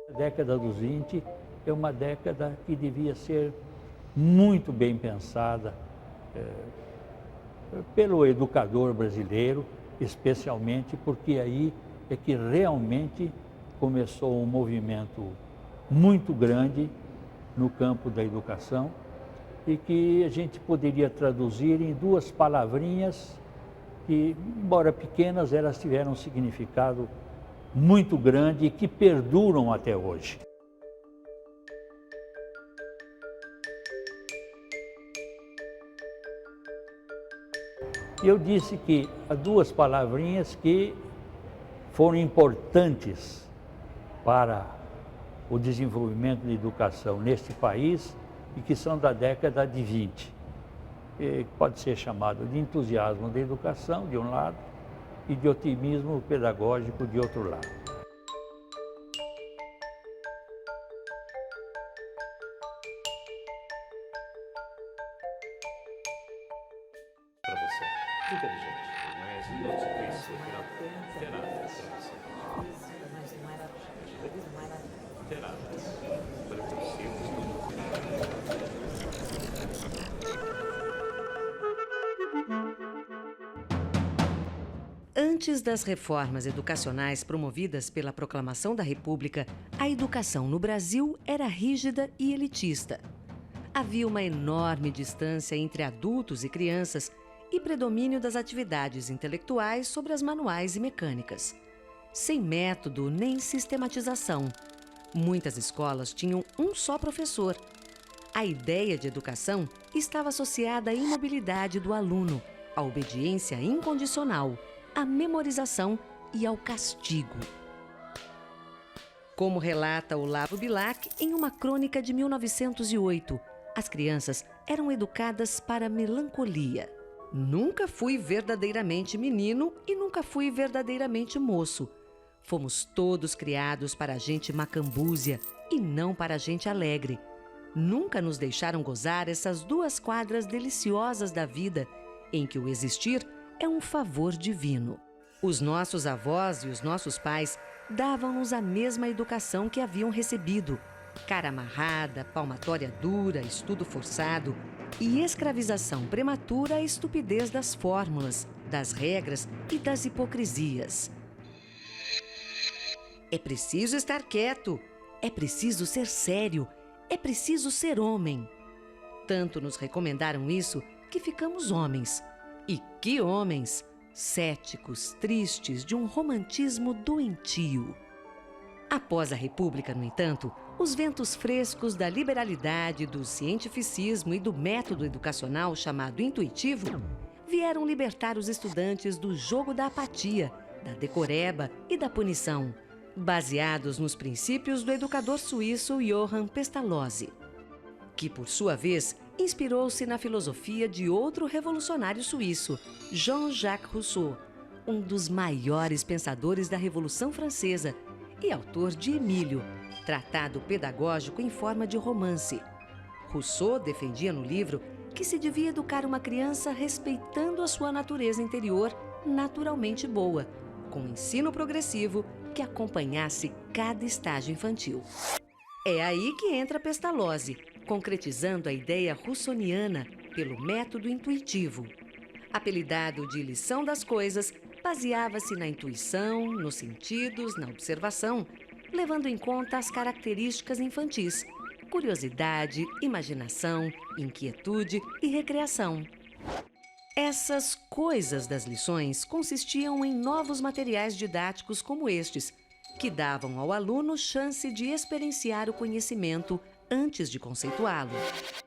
A década dos 20 é uma década que devia ser muito bem pensada pelo educador brasileiro, especialmente porque aí é que realmente começou um movimento muito grande no campo da educação e que a gente poderia traduzir em duas palavrinhas que, embora pequenas, elas tiveram um significado muito grande e que perduram até hoje. Eu disse que há duas palavrinhas que foram importantes para o desenvolvimento da educação neste país e que são da década de 20. E pode ser chamado de entusiasmo da educação, de um lado, e de otimismo pedagógico, de outro lado. Para você. Inteligente, mas não te penso, terá Antes das reformas educacionais promovidas pela Proclamação da República, a educação no Brasil era rígida e elitista. Havia uma enorme distância entre adultos e crianças e predomínio das atividades intelectuais sobre as manuais e mecânicas. Sem método nem sistematização. Muitas escolas tinham um só professor. A ideia de educação estava associada à imobilidade do aluno, à obediência incondicional, à memorização e ao castigo. Como relata Olavo Bilac em uma crônica de 1908, as crianças eram educadas para a melancolia. Nunca fui verdadeiramente menino e nunca fui verdadeiramente moço. Fomos todos criados para a gente macambúzia e não para a gente alegre. Nunca nos deixaram gozar essas duas quadras deliciosas da vida, em que o existir é um favor divino. Os nossos avós e os nossos pais davam-nos a mesma educação que haviam recebido. Cara amarrada, palmatória dura, estudo forçado e escravização prematura à estupidez das fórmulas, das regras e das hipocrisias. É preciso estar quieto, é preciso ser sério, é preciso ser homem. Tanto nos recomendaram isso que ficamos homens. E que homens! Céticos, tristes, de um romantismo doentio. Após a República, no entanto, os ventos frescos da liberalidade, do cientificismo e do método educacional chamado intuitivo vieram libertar os estudantes do jogo da apatia, da decoreba e da punição, baseados nos princípios do educador suíço Johann Pestalozzi, que, por sua vez, inspirou-se na filosofia de outro revolucionário suíço, Jean-Jacques Rousseau, um dos maiores pensadores da Revolução Francesa e autor de Emílio, tratado pedagógico em forma de romance. Rousseau defendia no livro que se devia educar uma criança respeitando a sua natureza interior naturalmente boa, com um ensino progressivo que acompanhasse cada estágio infantil. É aí que entra Pestalozzi, concretizando a ideia russoniana pelo método intuitivo. Apelidado de lição das coisas, baseava-se na intuição, nos sentidos, na observação, levando em conta as características infantis: curiosidade, imaginação, inquietude e recreação. Essas coisas das lições consistiam em novos materiais didáticos como estes, que davam ao aluno chance de experienciar o conhecimento antes de conceituá-lo.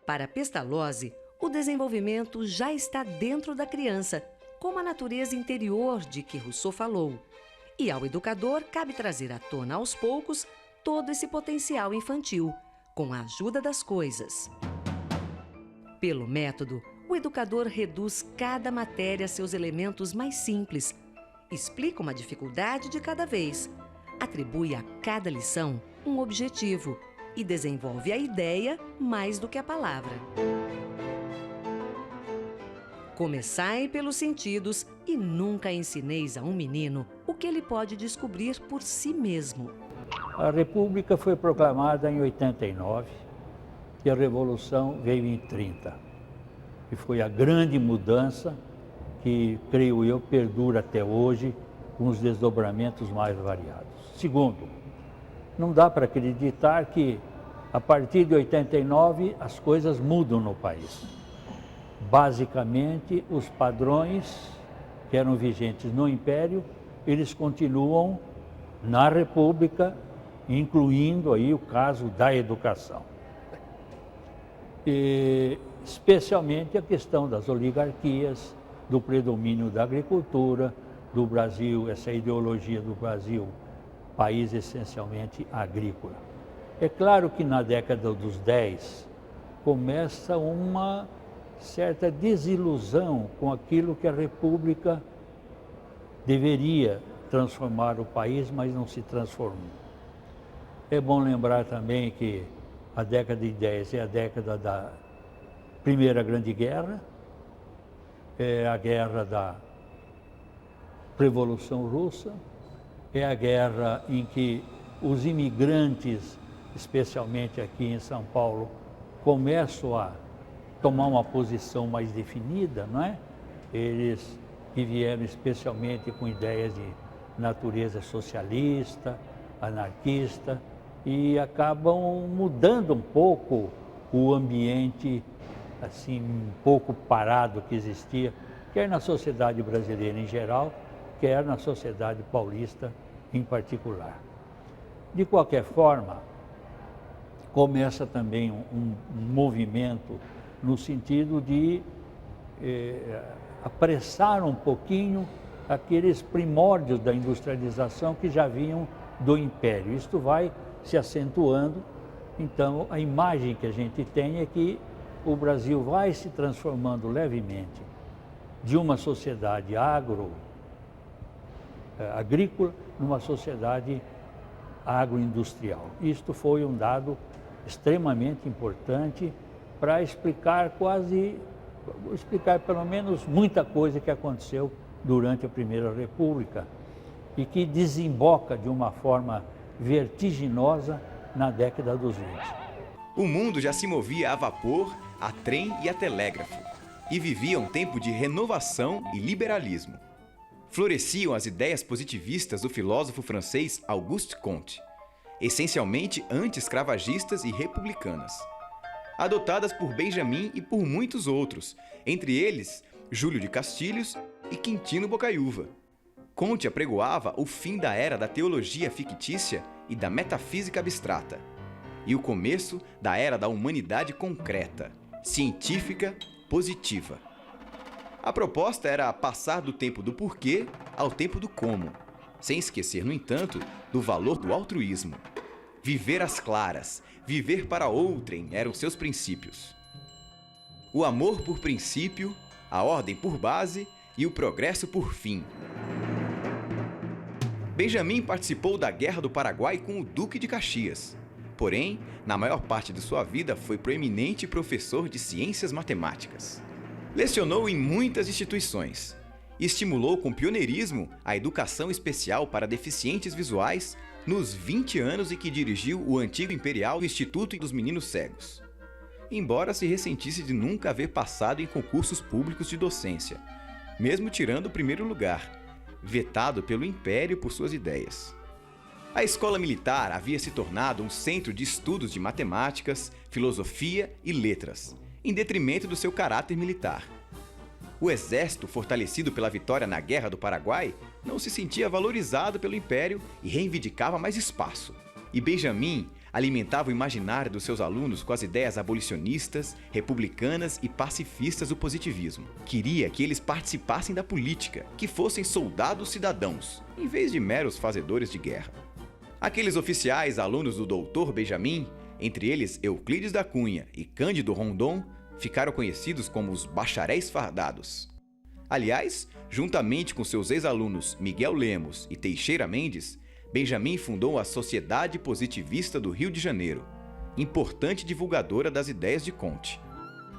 Para Pestalozzi, o desenvolvimento já está dentro da criança, como a natureza interior de que Rousseau falou. E ao educador cabe trazer à tona aos poucos todo esse potencial infantil, com a ajuda das coisas. Pelo método, o educador reduz cada matéria a seus elementos mais simples, explica uma dificuldade de cada vez, atribui a cada lição um objetivo e desenvolve a ideia mais do que a palavra. Começai pelos sentidos e nunca ensineis a um menino o que ele pode descobrir por si mesmo. A República foi proclamada em 89 e a Revolução veio em 30. E foi a grande mudança que, creio eu, perdura até hoje com os desdobramentos mais variados. Segundo, não dá para acreditar que a partir de 89 as coisas mudam no país. Basicamente, os padrões que eram vigentes no Império, eles continuam na República, incluindo aí o caso da educação. E, especialmente a questão das oligarquias, do predomínio da agricultura, do Brasil, essa ideologia do Brasil, país essencialmente agrícola. É claro que na década dos 10 começa uma certa desilusão com aquilo que a República deveria transformar o país, mas não se transformou. É bom lembrar também que a década de 10 é a década da Primeira Grande Guerra, é a guerra da Revolução Russa, é a guerra em que os imigrantes, especialmente aqui em São Paulo, começam a tomar uma posição mais definida, não é? Eles que vieram especialmente com ideias de natureza socialista, anarquista, e acabam mudando um pouco o ambiente, assim, um pouco parado que existia, quer na sociedade brasileira em geral, quer na sociedade paulista em particular. De qualquer forma, começa também um movimento no sentido de apressar um pouquinho aqueles primórdios da industrialização que já vinham do Império. Isto vai se acentuando, então a imagem que a gente tem é que o Brasil vai se transformando levemente de uma sociedade agrícola numa sociedade agroindustrial. Isto foi um dado extremamente importante para explicar pelo menos muita coisa que aconteceu durante a Primeira República e que desemboca de uma forma vertiginosa na década dos 20. O mundo já se movia a vapor, a trem e a telégrafo, e vivia um tempo de renovação e liberalismo. Floresciam as ideias positivistas do filósofo francês Auguste Comte, essencialmente anti-escravagistas e republicanas, adotadas por Benjamin e por muitos outros, entre eles Júlio de Castilhos e Quintino Bocaiúva. Comte apregoava o fim da era da teologia fictícia e da metafísica abstrata, e o começo da era da humanidade concreta, científica, positiva. A proposta era passar do tempo do porquê ao tempo do como, sem esquecer, no entanto, do valor do altruísmo. Viver às claras, viver para outrem eram seus princípios. O amor por princípio, a ordem por base e o progresso por fim. Benjamin participou da Guerra do Paraguai com o Duque de Caxias. Porém, na maior parte de sua vida foi proeminente professor de ciências matemáticas. Lecionou em muitas instituições e estimulou com pioneirismo a educação especial para deficientes visuais nos 20 anos em que dirigiu o antigo Imperial Instituto dos Meninos Cegos. Embora se ressentisse de nunca haver passado em concursos públicos de docência, mesmo tirando o primeiro lugar, vetado pelo Império por suas ideias. A escola militar havia se tornado um centro de estudos de matemáticas, filosofia e letras, em detrimento do seu caráter militar. O exército, fortalecido pela vitória na Guerra do Paraguai, não se sentia valorizado pelo Império e reivindicava mais espaço. E Benjamin alimentava o imaginário dos seus alunos com as ideias abolicionistas, republicanas e pacifistas do positivismo. Queria que eles participassem da política, que fossem soldados cidadãos, em vez de meros fazedores de guerra. Aqueles oficiais alunos do doutor Benjamin, entre eles Euclides da Cunha e Cândido Rondon, ficaram conhecidos como os bacharéis fardados. Aliás, juntamente com seus ex-alunos Miguel Lemos e Teixeira Mendes, Benjamin fundou a Sociedade Positivista do Rio de Janeiro, importante divulgadora das ideias de Comte.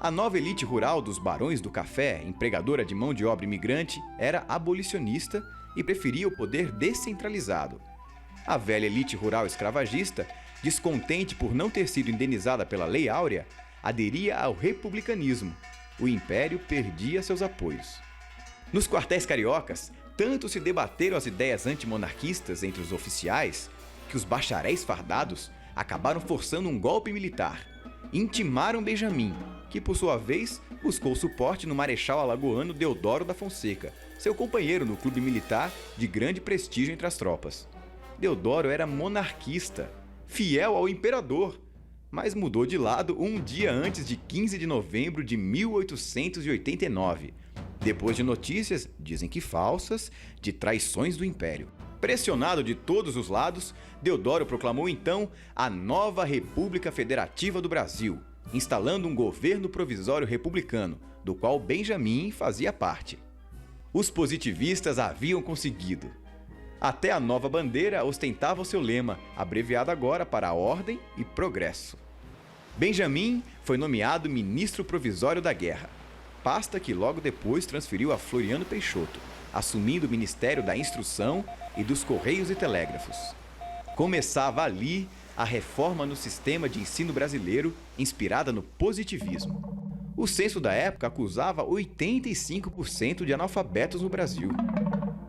A nova elite rural dos Barões do Café, empregadora de mão de obra imigrante, era abolicionista e preferia o poder descentralizado. A velha elite rural escravagista, descontente por não ter sido indenizada pela Lei Áurea, aderia ao republicanismo. O império perdia seus apoios. Nos quartéis cariocas, tanto se debateram as ideias antimonarquistas entre os oficiais que os bacharéis fardados acabaram forçando um golpe militar. Intimaram Benjamin, que por sua vez buscou suporte no marechal alagoano Deodoro da Fonseca, seu companheiro no clube militar de grande prestígio entre as tropas. Deodoro era monarquista, fiel ao imperador, mas mudou de lado um dia antes de 15 de novembro de 1889, depois de notícias, dizem que falsas, de traições do império. Pressionado de todos os lados, Deodoro proclamou então a nova República Federativa do Brasil, instalando um governo provisório republicano, do qual Benjamin fazia parte. Os positivistas haviam conseguido. Até a nova bandeira ostentava o seu lema, abreviado agora para Ordem e Progresso. Benjamin foi nomeado ministro provisório da Guerra, pasta que logo depois transferiu a Floriano Peixoto, assumindo o Ministério da Instrução e dos Correios e Telégrafos. Começava ali a reforma no sistema de ensino brasileiro, inspirada no positivismo. O censo da época acusava 85% de analfabetos no Brasil.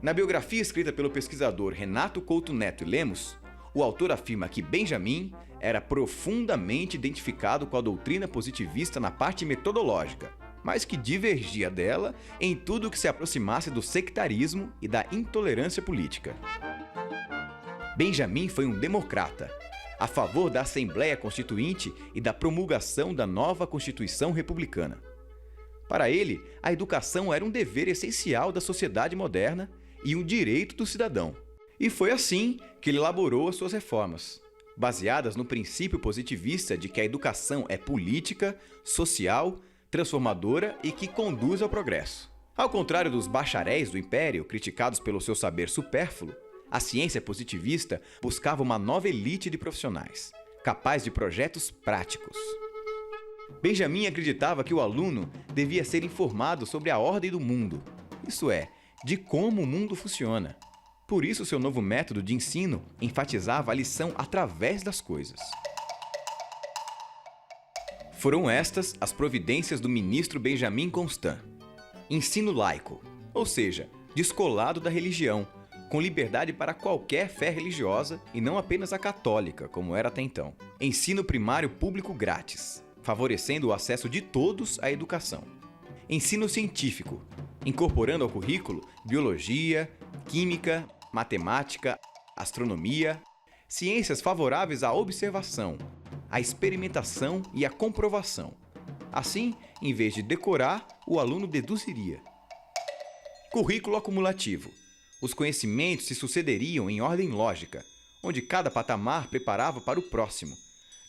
Na biografia escrita pelo pesquisador Renato Couto Neto e Lemos, o autor afirma que Benjamin era profundamente identificado com a doutrina positivista na parte metodológica, mas que divergia dela em tudo que se aproximasse do sectarismo e da intolerância política. Benjamin foi um democrata, a favor da Assembleia Constituinte e da promulgação da nova Constituição Republicana. Para ele, a educação era um dever essencial da sociedade moderna e um direito do cidadão. E foi assim que ele elaborou as suas reformas, baseadas no princípio positivista de que a educação é política, social, transformadora e que conduz ao progresso. Ao contrário dos bacharéis do Império, criticados pelo seu saber supérfluo, a ciência positivista buscava uma nova elite de profissionais, capaz de projetos práticos. Benjamin acreditava que o aluno devia ser informado sobre a ordem do mundo, isso é, de como o mundo funciona. Por isso, seu novo método de ensino enfatizava a lição através das coisas. Foram estas as providências do ministro Benjamin Constant. Ensino laico, ou seja, descolado da religião, com liberdade para qualquer fé religiosa e não apenas a católica, como era até então. Ensino primário público grátis, favorecendo o acesso de todos à educação. Ensino científico, incorporando ao currículo biologia, química, matemática, astronomia, ciências favoráveis à observação, à experimentação e à comprovação. Assim, em vez de decorar, o aluno deduziria. Currículo acumulativo. Os conhecimentos se sucederiam em ordem lógica, onde cada patamar preparava para o próximo,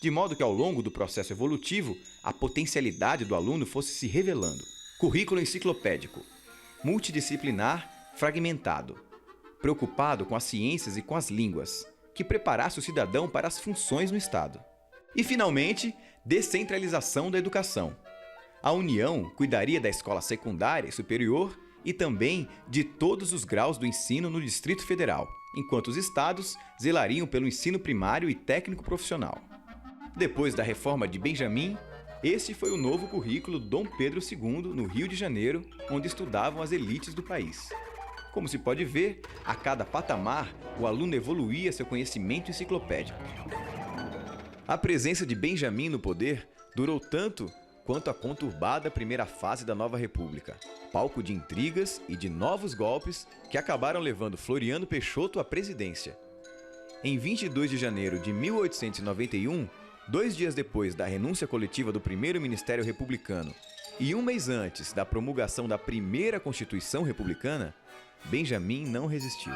de modo que ao longo do processo evolutivo, a potencialidade do aluno fosse se revelando. Currículo enciclopédico. Multidisciplinar, fragmentado. Preocupado com as ciências e com as línguas, que preparasse o cidadão para as funções no Estado. E, finalmente, descentralização da educação. A União cuidaria da escola secundária e superior e também de todos os graus do ensino no Distrito Federal, enquanto os estados zelariam pelo ensino primário e técnico profissional. Depois da reforma de Benjamin, esse foi o novo currículo Dom Pedro II, no Rio de Janeiro, onde estudavam as elites do país. Como se pode ver, a cada patamar, o aluno evoluía seu conhecimento enciclopédico. A presença de Benjamin no poder durou tanto quanto a conturbada primeira fase da nova república, palco de intrigas e de novos golpes que acabaram levando Floriano Peixoto à presidência. Em 22 de janeiro de 1891, 2 dias depois da renúncia coletiva do primeiro Ministério Republicano e um mês antes da promulgação da primeira Constituição Republicana, Benjamin não resistiu.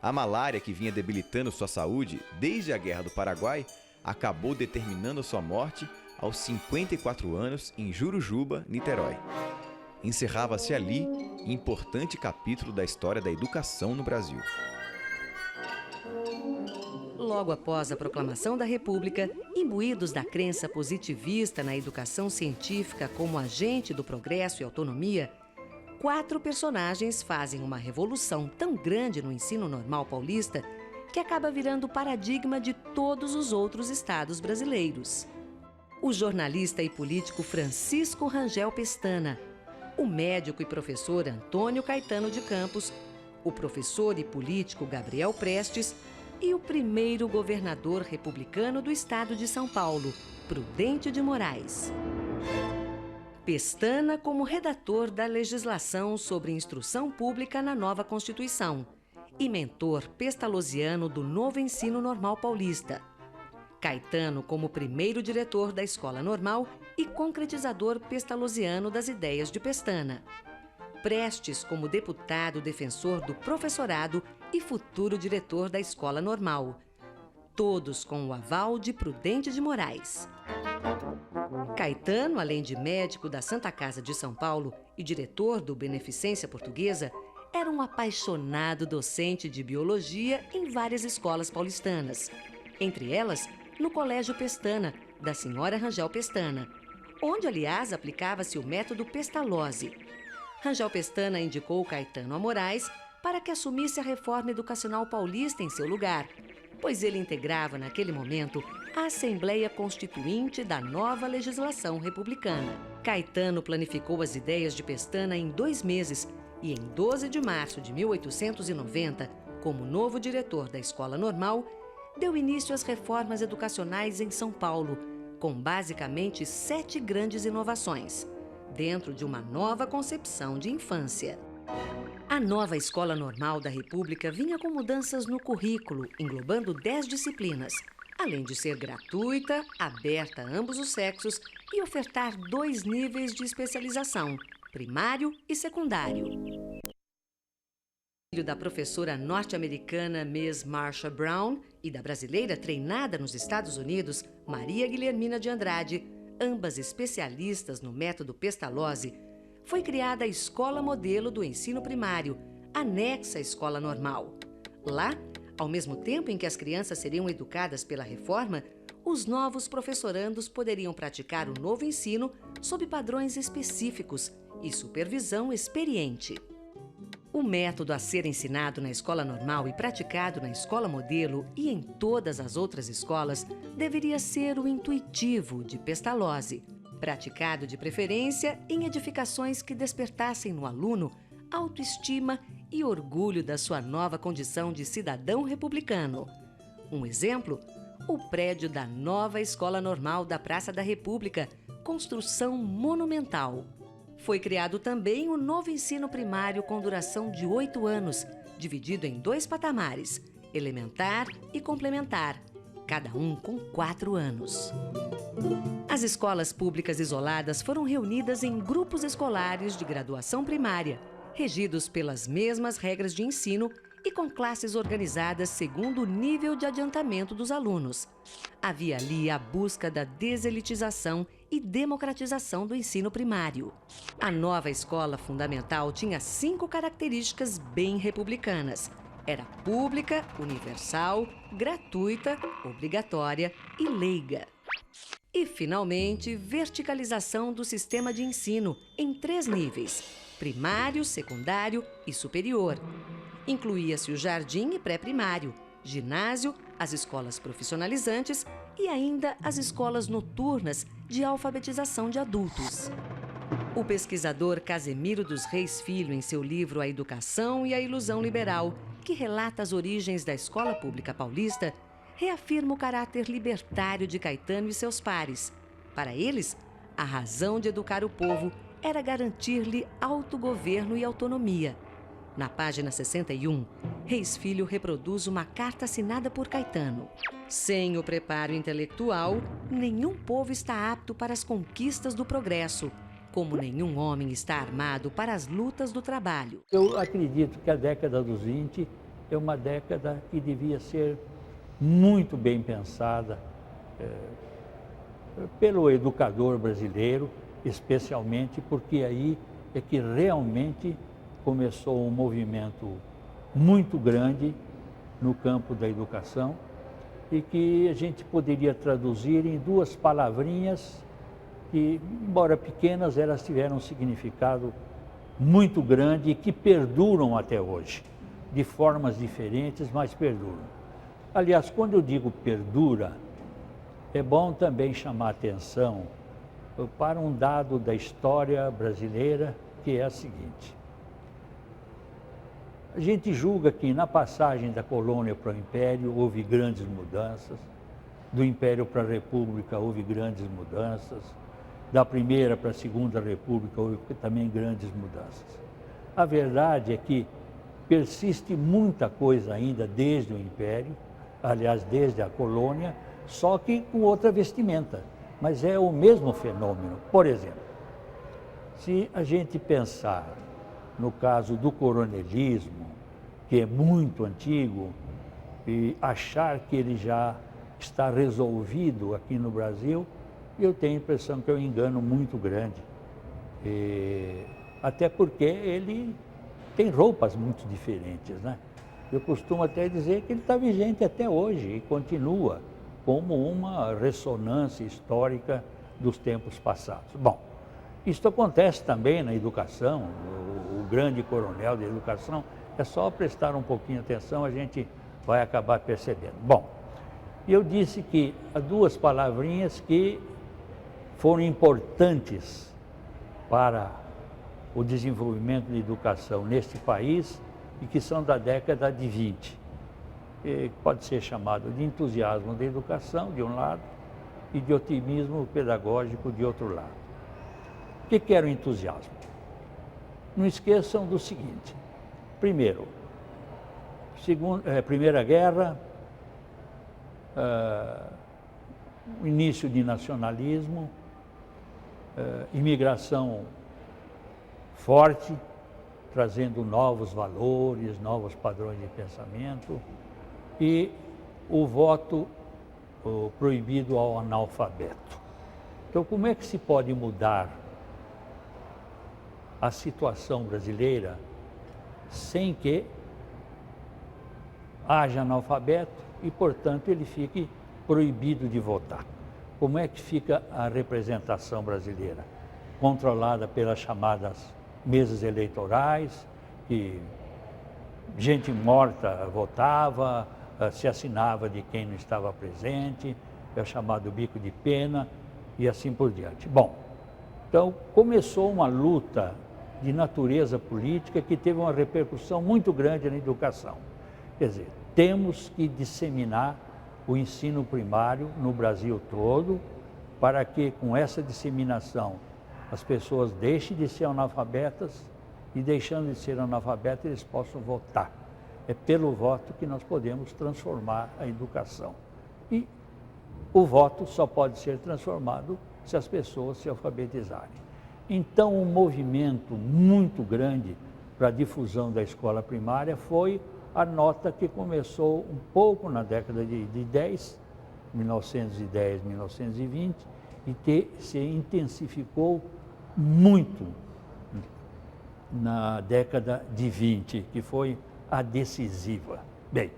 A malária que vinha debilitando sua saúde desde a Guerra do Paraguai acabou determinando sua morte aos 54 anos em Jurujuba, Niterói. Encerrava-se ali importante capítulo da história da educação no Brasil. Logo após a proclamação da República, imbuídos da crença positivista na educação científica como agente do progresso e autonomia, 4 personagens fazem uma revolução tão grande no ensino normal paulista que acaba virando o paradigma de todos os outros estados brasileiros. O jornalista e político Francisco Rangel Pestana, o médico e professor Antônio Caetano de Campos, o professor e político Gabriel Prestes e o primeiro governador republicano do estado de São Paulo, Prudente de Moraes. Pestana como redator da legislação sobre instrução pública na nova Constituição e mentor pestalozziano do novo ensino normal paulista. Caetano como primeiro diretor da Escola Normal e concretizador pestalozziano das ideias de Pestana. Prestes como deputado defensor do professorado e futuro diretor da Escola Normal. Todos com o aval de Prudente de Moraes. Caetano, além de médico da Santa Casa de São Paulo e diretor do Beneficência Portuguesa, era um apaixonado docente de biologia em várias escolas paulistanas. Entre elas, no Colégio Pestana, da senhora Rangel Pestana, onde, aliás, aplicava-se o método Pestalozzi. Rangel Pestana indicou Caetano a Moraes para que assumisse a reforma educacional paulista em seu lugar, pois ele integrava, naquele momento, a Assembleia Constituinte da nova legislação republicana. Caetano planificou as ideias de Pestana em 2 meses e, em 12 de março de 1890, como novo diretor da Escola Normal, deu início às reformas educacionais em São Paulo, com basicamente 7 grandes inovações, dentro de uma nova concepção de infância. A nova Escola Normal da República vinha com mudanças no currículo, englobando 10 disciplinas, além de ser gratuita, aberta a ambos os sexos e ofertar 2 níveis de especialização, primário e secundário. Filho da professora norte-americana Miss Marsha Brown e da brasileira treinada nos Estados Unidos, Maria Guilhermina de Andrade, ambas especialistas no método Pestalozzi, foi criada a Escola Modelo do Ensino Primário, anexa à Escola Normal. Lá, ao mesmo tempo em que as crianças seriam educadas pela reforma, os novos professorandos poderiam praticar o novo ensino sob padrões específicos e supervisão experiente. O método a ser ensinado na Escola Normal e praticado na Escola Modelo e em todas as outras escolas deveria ser o intuitivo de Pestalozzi, praticado de preferência em edificações que despertassem no aluno autoestima e orgulho da sua nova condição de cidadão republicano. Um exemplo? O prédio da nova Escola Normal da Praça da República, construção monumental. Foi criado também o novo ensino primário com duração de 8 anos, dividido em 2 patamares, elementar e complementar, cada um com 4 anos. As escolas públicas isoladas foram reunidas em grupos escolares de graduação primária, regidos pelas mesmas regras de ensino e com classes organizadas segundo o nível de adiantamento dos alunos. Havia ali a busca da deselitização e democratização do ensino primário. A nova escola fundamental tinha 5 características bem republicanas. Era pública, universal, gratuita, obrigatória e leiga. E, finalmente, verticalização do sistema de ensino em 3 níveis: primário, secundário e superior. Incluía-se o jardim e pré-primário, ginásio, as escolas profissionalizantes e ainda as escolas noturnas de alfabetização de adultos. O pesquisador Casemiro dos Reis Filho, em seu livro A Educação e a Ilusão Liberal, que relata as origens da escola pública paulista, reafirma o caráter libertário de Caetano e seus pares. Para eles, a razão de educar o povo era garantir-lhe autogoverno e autonomia. Na página 61, Reis Filho reproduz uma carta assinada por Caetano. Sem o preparo intelectual, nenhum povo está apto para as conquistas do progresso, como nenhum homem está armado para as lutas do trabalho. Eu acredito que a década dos 20 é uma década que devia ser muito bem pensada pelo educador brasileiro, especialmente porque aí é que realmente começou um movimento muito grande no campo da educação e que a gente poderia traduzir em 2 palavrinhas que, embora pequenas, elas tiveram um significado muito grande e que perduram até hoje, de formas diferentes, mas perduram. Aliás, quando eu digo perdura, é bom também chamar a atenção para um dado da história brasileira, que é a seguinte. A gente julga que na passagem da colônia para o Império houve grandes mudanças, do Império para a República houve grandes mudanças, da Primeira para a Segunda República houve também grandes mudanças. A verdade é que persiste muita coisa ainda desde o Império, aliás, desde a colônia, só que com outra vestimenta, mas é o mesmo fenômeno. Por exemplo, se a gente pensar no caso do coronelismo, que é muito antigo, e achar que ele já está resolvido aqui no Brasil, eu tenho a impressão que é um engano muito grande. Até porque ele tem roupas muito diferentes, né? Eu costumo até dizer que ele está vigente até hoje e continua como uma ressonância histórica dos tempos passados. Bom, isso acontece também na educação, o grande coronel da educação, é só prestar um pouquinho de atenção, a gente vai acabar percebendo. Bom, eu disse que há duas palavrinhas que foram importantes para o desenvolvimento da educação neste país e que são da década de 20. Pode ser chamado de entusiasmo da educação, de um lado, e de otimismo pedagógico, de outro lado. O que era o entusiasmo? Não esqueçam do seguinte. Primeiro, Primeira Guerra, o início de nacionalismo, imigração forte, trazendo novos valores, novos padrões de pensamento, e o voto proibido ao analfabeto. Então, como é que se pode mudar a situação brasileira sem que haja analfabeto e, portanto, ele fique proibido de votar? Como é que fica a representação brasileira? Controlada pelas chamadas mesas eleitorais, que gente morta votava, se assinava de quem não estava presente, é o chamado bico de pena e assim por diante. Bom, então começou uma luta de natureza política que teve uma repercussão muito grande na educação. Quer dizer, temos que disseminar o ensino primário no Brasil todo, para que com essa disseminação as pessoas deixem de ser analfabetas e, deixando de ser analfabetas, eles possam votar. É pelo voto que nós podemos transformar a educação. E o voto só pode ser transformado se as pessoas se alfabetizarem. Então, um movimento muito grande para a difusão da escola primária foi a nota que começou um pouco na década de 1910, 1920, e que se intensificou muito na década de 20, que foi a decisiva. Bem,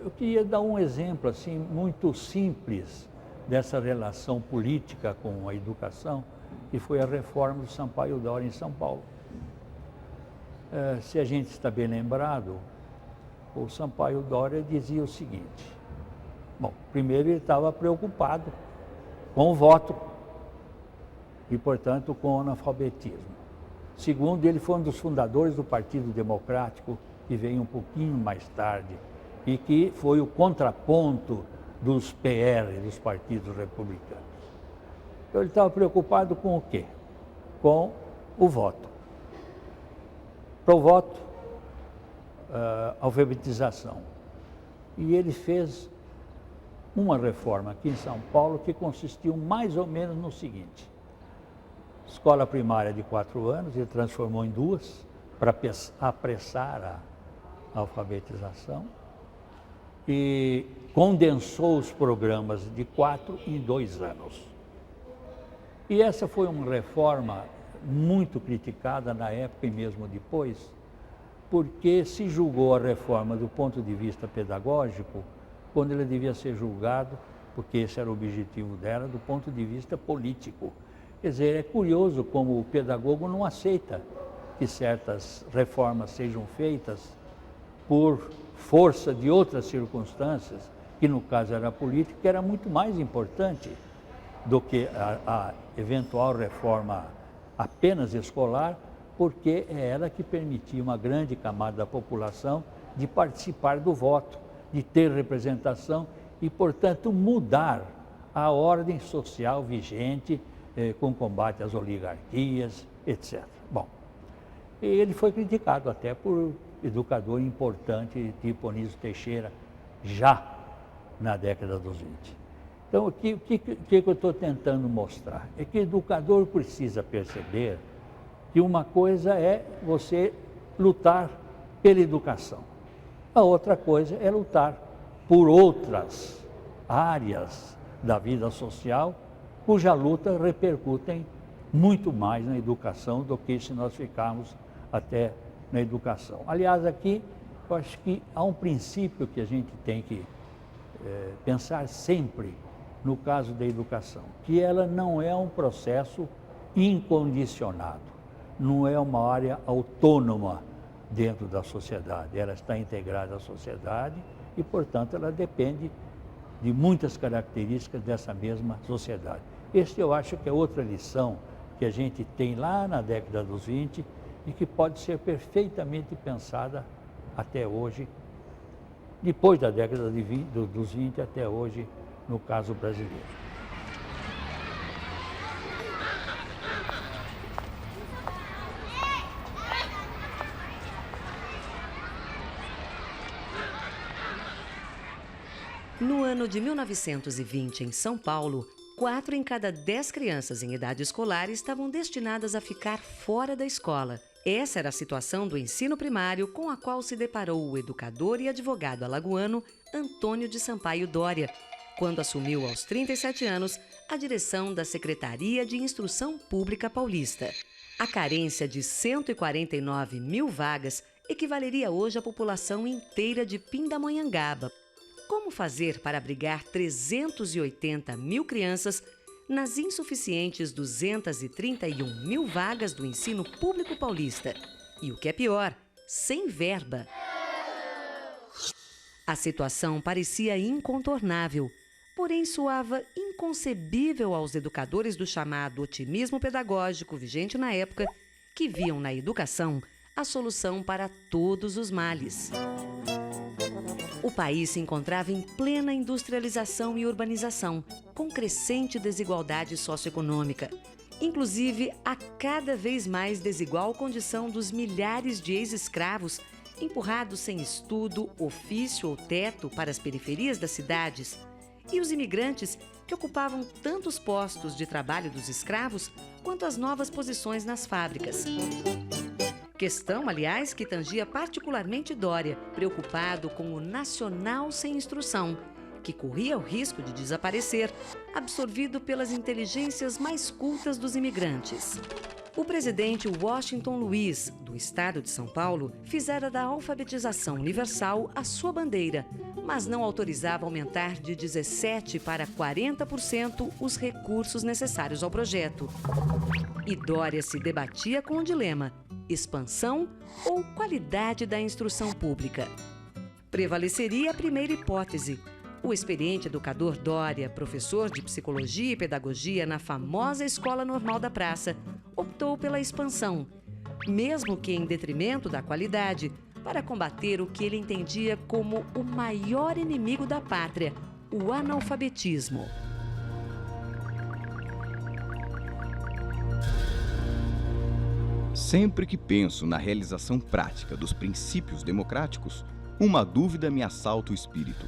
eu queria dar um exemplo assim muito simples dessa relação política com a educação, que foi a reforma do Sampaio Dória em São Paulo. Se a gente está bem lembrado, o Sampaio Dória dizia o seguinte: bom, primeiro ele estava preocupado com o voto e, portanto, com o analfabetismo. Segundo, ele foi um dos fundadores do Partido Democrático, que veio um pouquinho mais tarde, e que foi o contraponto dos PR, dos partidos republicanos. Então, ele estava preocupado com o quê? Com o voto. Para o voto, alfabetização. E ele fez uma reforma aqui em São Paulo que consistiu mais ou menos no seguinte: escola primária de 4 anos, ele transformou em 2 para apressar a alfabetização e condensou os programas de 4 em 2 anos. E essa foi uma reforma muito criticada na época e mesmo depois, porque se julgou a reforma do ponto de vista pedagógico, quando ele devia ser julgado, porque esse era o objetivo dela, do ponto de vista político. Quer dizer, é curioso como o pedagogo não aceita que certas reformas sejam feitas por força de outras circunstâncias, que no caso era a política, que era muito mais importante do que a eventual reforma apenas escolar, porque é ela que permitia uma grande camada da população de participar do voto, de ter representação e, portanto, mudar a ordem social vigente com combate às oligarquias, etc. Bom, ele foi criticado até por educador importante tipo Anísio Teixeira, já na década dos 20. Então, o que eu estou tentando mostrar? É que o educador precisa perceber que uma coisa é você lutar pela educação, a outra coisa é lutar por outras áreas da vida social, cuja luta repercutem muito mais na educação do que se nós ficarmos até na educação. Aliás, aqui eu acho que há um princípio que a gente tem que pensar sempre no caso da educação, que ela não é um processo incondicionado, não é uma área autônoma dentro da sociedade, ela está integrada à sociedade e, portanto, ela depende de muitas características dessa mesma sociedade. Este eu acho que é outra lição que a gente tem lá na década dos 20 e que pode ser perfeitamente pensada até hoje, depois da década dos 20 até hoje, no caso brasileiro. No ano de 1920, em São Paulo, 4 em cada 10 crianças em idade escolar estavam destinadas a ficar fora da escola. Essa era a situação do ensino primário com a qual se deparou o educador e advogado alagoano Antônio de Sampaio Dória, quando assumiu aos 37 anos a direção da Secretaria de Instrução Pública Paulista. A carência de 149 mil vagas equivaleria hoje à população inteira de Pindamonhangaba. Como fazer para abrigar 380 mil crianças nas insuficientes 231 mil vagas do ensino público paulista? E o que é pior, sem verba. A situação parecia incontornável, porém soava inconcebível aos educadores do chamado otimismo pedagógico vigente na época, que viam na educação a solução para todos os males. O país se encontrava em plena industrialização e urbanização, com crescente desigualdade socioeconômica, inclusive a cada vez mais desigual condição dos milhares de ex-escravos empurrados sem estudo, ofício ou teto para as periferias das cidades, e os imigrantes que ocupavam tantos postos de trabalho dos escravos quanto as novas posições nas fábricas. Questão, aliás, que tangia particularmente Dória, preocupado com o nacional sem instrução, que corria o risco de desaparecer, absorvido pelas inteligências mais cultas dos imigrantes. O presidente Washington Luiz, do estado de São Paulo, fizera da alfabetização universal a sua bandeira, mas não autorizava aumentar de 17% para 40% os recursos necessários ao projeto. E Dória se debatia com o dilema: expansão ou qualidade da instrução pública? Prevaleceria a primeira hipótese. O experiente educador Dória, professor de psicologia e pedagogia na famosa Escola Normal da Praça, optou pela expansão, mesmo que em detrimento da qualidade, para combater o que ele entendia como o maior inimigo da pátria, o analfabetismo. Sempre que penso na realização prática dos princípios democráticos, uma dúvida me assalta o espírito.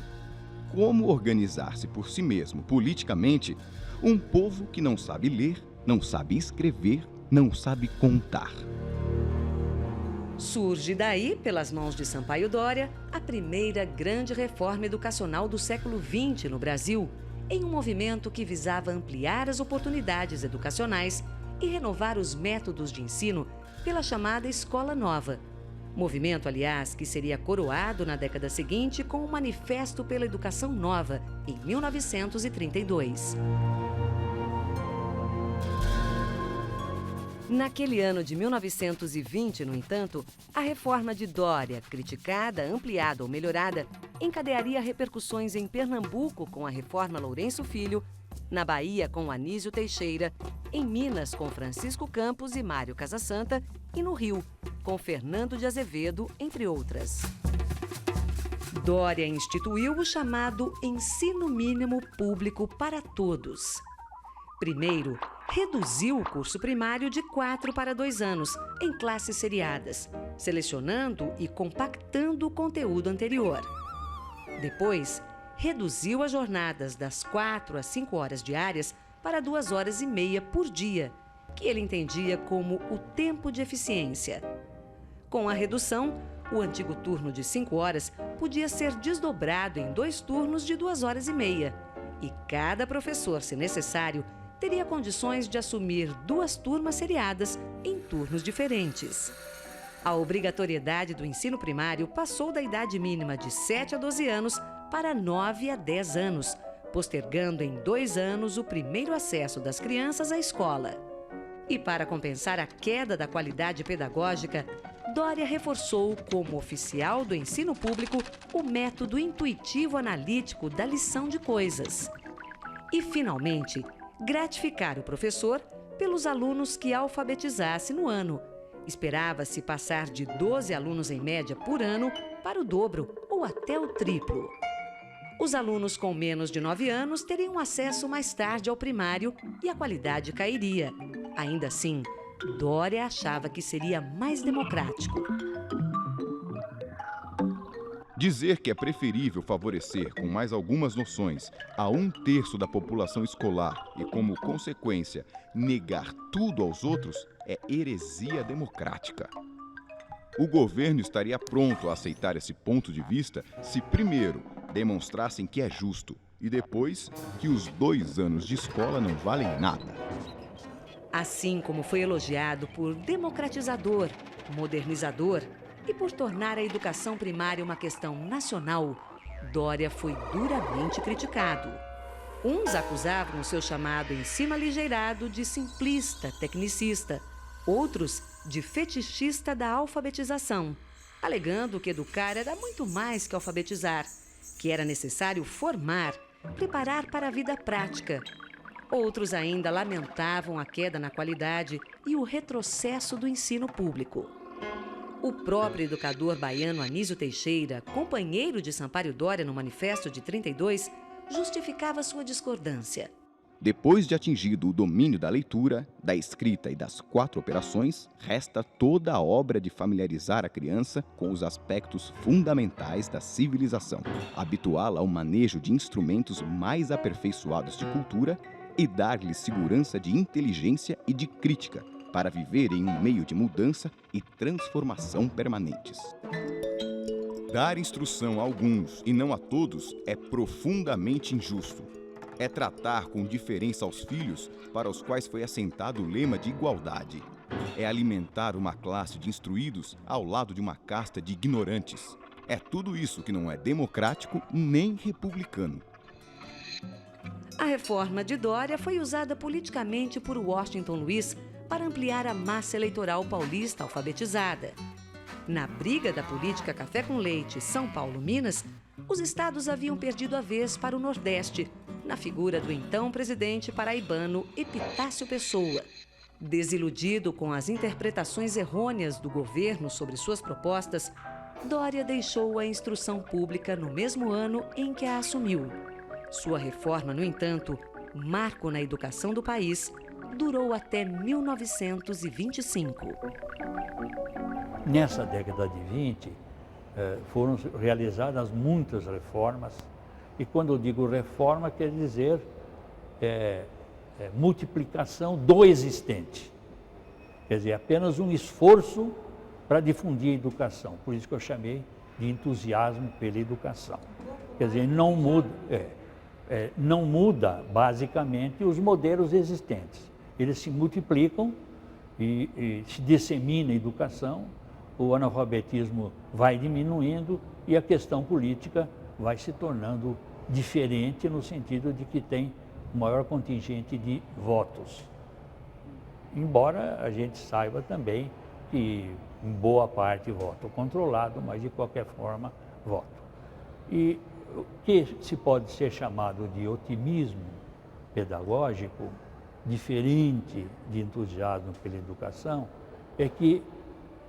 Como organizar-se por si mesmo, politicamente, um povo que não sabe ler, não sabe escrever, não sabe contar? Surge daí, pelas mãos de Sampaio Dória, a primeira grande reforma educacional do século XX no Brasil, em um movimento que visava ampliar as oportunidades educacionais e renovar os métodos de ensino pela chamada Escola Nova. Movimento, aliás, que seria coroado na década seguinte com o Manifesto pela Educação Nova, em 1932. Naquele ano de 1920, no entanto, a reforma de Doria, criticada, ampliada ou melhorada, encadearia repercussões em Pernambuco com a reforma Lourenço Filho, na Bahia com Anísio Teixeira, em Minas com Francisco Campos e Mário Casassanta e no Rio com Fernando de Azevedo, entre outras. Doria instituiu o chamado ensino mínimo público para todos. Primeiro, reduziu o curso primário de 4 para 2 anos, em classes seriadas, selecionando e compactando o conteúdo anterior. Depois, reduziu as jornadas das 4 às 5 horas diárias para 2 horas e meia por dia, que ele entendia como o tempo de eficiência. Com a redução, o antigo turno de 5 horas podia ser desdobrado em 2 turnos de 2 horas e meia, e cada professor, se necessário, teria condições de assumir 2 turmas seriadas em turnos diferentes. A obrigatoriedade do ensino primário passou da idade mínima de 7 a 12 anos para 9 a 10 anos, postergando em 2 anos o primeiro acesso das crianças à escola. E para compensar a queda da qualidade pedagógica, Doria reforçou como oficial do ensino público o método intuitivo analítico da lição de coisas. E, finalmente, gratificar o professor pelos alunos que alfabetizasse no ano. Esperava-se passar de 12 alunos em média por ano para o dobro ou até o triplo. Os alunos com menos de 9 anos teriam acesso mais tarde ao primário e a qualidade cairia. Ainda assim, Doria achava que seria mais democrático. Dizer que é preferível favorecer com mais algumas noções a 1/3 da população escolar e, como consequência, negar tudo aos outros é heresia democrática. O governo estaria pronto a aceitar esse ponto de vista se, primeiro, demonstrassem que é justo e, depois, que os 2 anos de escola não valem nada. Assim como foi elogiado por democratizador, modernizador e por tornar a educação primária uma questão nacional, Doria foi duramente criticado. Uns acusavam o seu chamado ensino aligeirado de simplista, tecnicista, outros de fetichista da alfabetização, alegando que educar era muito mais que alfabetizar, que era necessário formar, preparar para a vida prática. Outros ainda lamentavam a queda na qualidade e o retrocesso do ensino público. O próprio educador baiano Anísio Teixeira, companheiro de Sampaio Doria no Manifesto de 32, justificava sua discordância. Depois de atingido o domínio da leitura, da escrita e das 4 operações, resta toda a obra de familiarizar a criança com os aspectos fundamentais da civilização, habituá-la ao manejo de instrumentos mais aperfeiçoados de cultura e dar-lhe segurança de inteligência e de crítica, para viver em um meio de mudança e transformação permanentes. Dar instrução a alguns e não a todos é profundamente injusto. É tratar com diferença aos filhos para os quais foi assentado o lema de igualdade. É alimentar uma classe de instruídos ao lado de uma casta de ignorantes. É tudo isso que não é democrático nem republicano. A reforma de Doria foi usada politicamente por Washington Luiz para ampliar a massa eleitoral paulista alfabetizada. Na briga da política café com leite São Paulo-Minas, os estados haviam perdido a vez para o Nordeste, na figura do então presidente paraibano Epitácio Pessoa. Desiludido com as interpretações errôneas do governo sobre suas propostas, Doria deixou a instrução pública no mesmo ano em que a assumiu. Sua reforma, no entanto, marco na educação do país, durou até 1925. Nessa década de 20, foram realizadas muitas reformas, e quando eu digo reforma, quer dizer multiplicação do existente. Quer dizer, apenas um esforço para difundir a educação. Por isso que eu chamei de entusiasmo pela educação. Quer dizer, não muda basicamente os modelos existentes. Eles se multiplicam e se dissemina a educação, o analfabetismo vai diminuindo e a questão política vai se tornando diferente no sentido de que tem um maior contingente de votos. embora a gente saiba também que em boa parte voto controlado, mas de qualquer forma voto. E o que se pode ser chamado de otimismo pedagógico, diferente de entusiasmo pela educação, é que,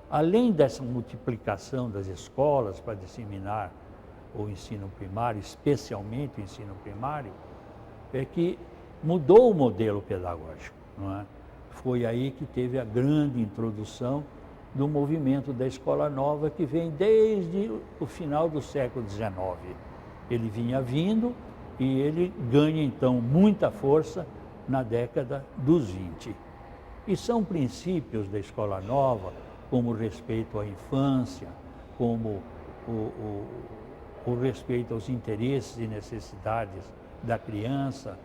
além dessa multiplicação das escolas para disseminar o ensino primário, especialmente o ensino primário, é que mudou o modelo pedagógico, não é? Foi aí que teve a grande introdução do movimento da Escola Nova, que vem desde o final do século XIX. Ele vinha vindo e ele ganha, então, muita força na década dos 20. E são princípios da Escola Nova, como o respeito à infância, como o respeito aos interesses e necessidades da criança,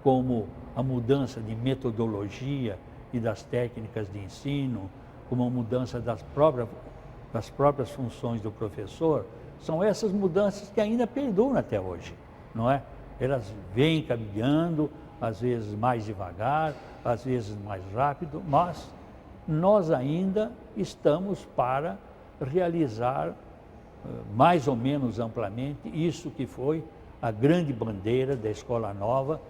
como a mudança de metodologia e das técnicas de ensino, como a mudança das próprias funções do professor, são essas mudanças que ainda perduram até hoje, não é? Elas vêm caminhando, às vezes mais devagar, às vezes mais rápido, mas nós ainda estamos para realizar mais ou menos amplamente isso que foi a grande bandeira da Escola Nova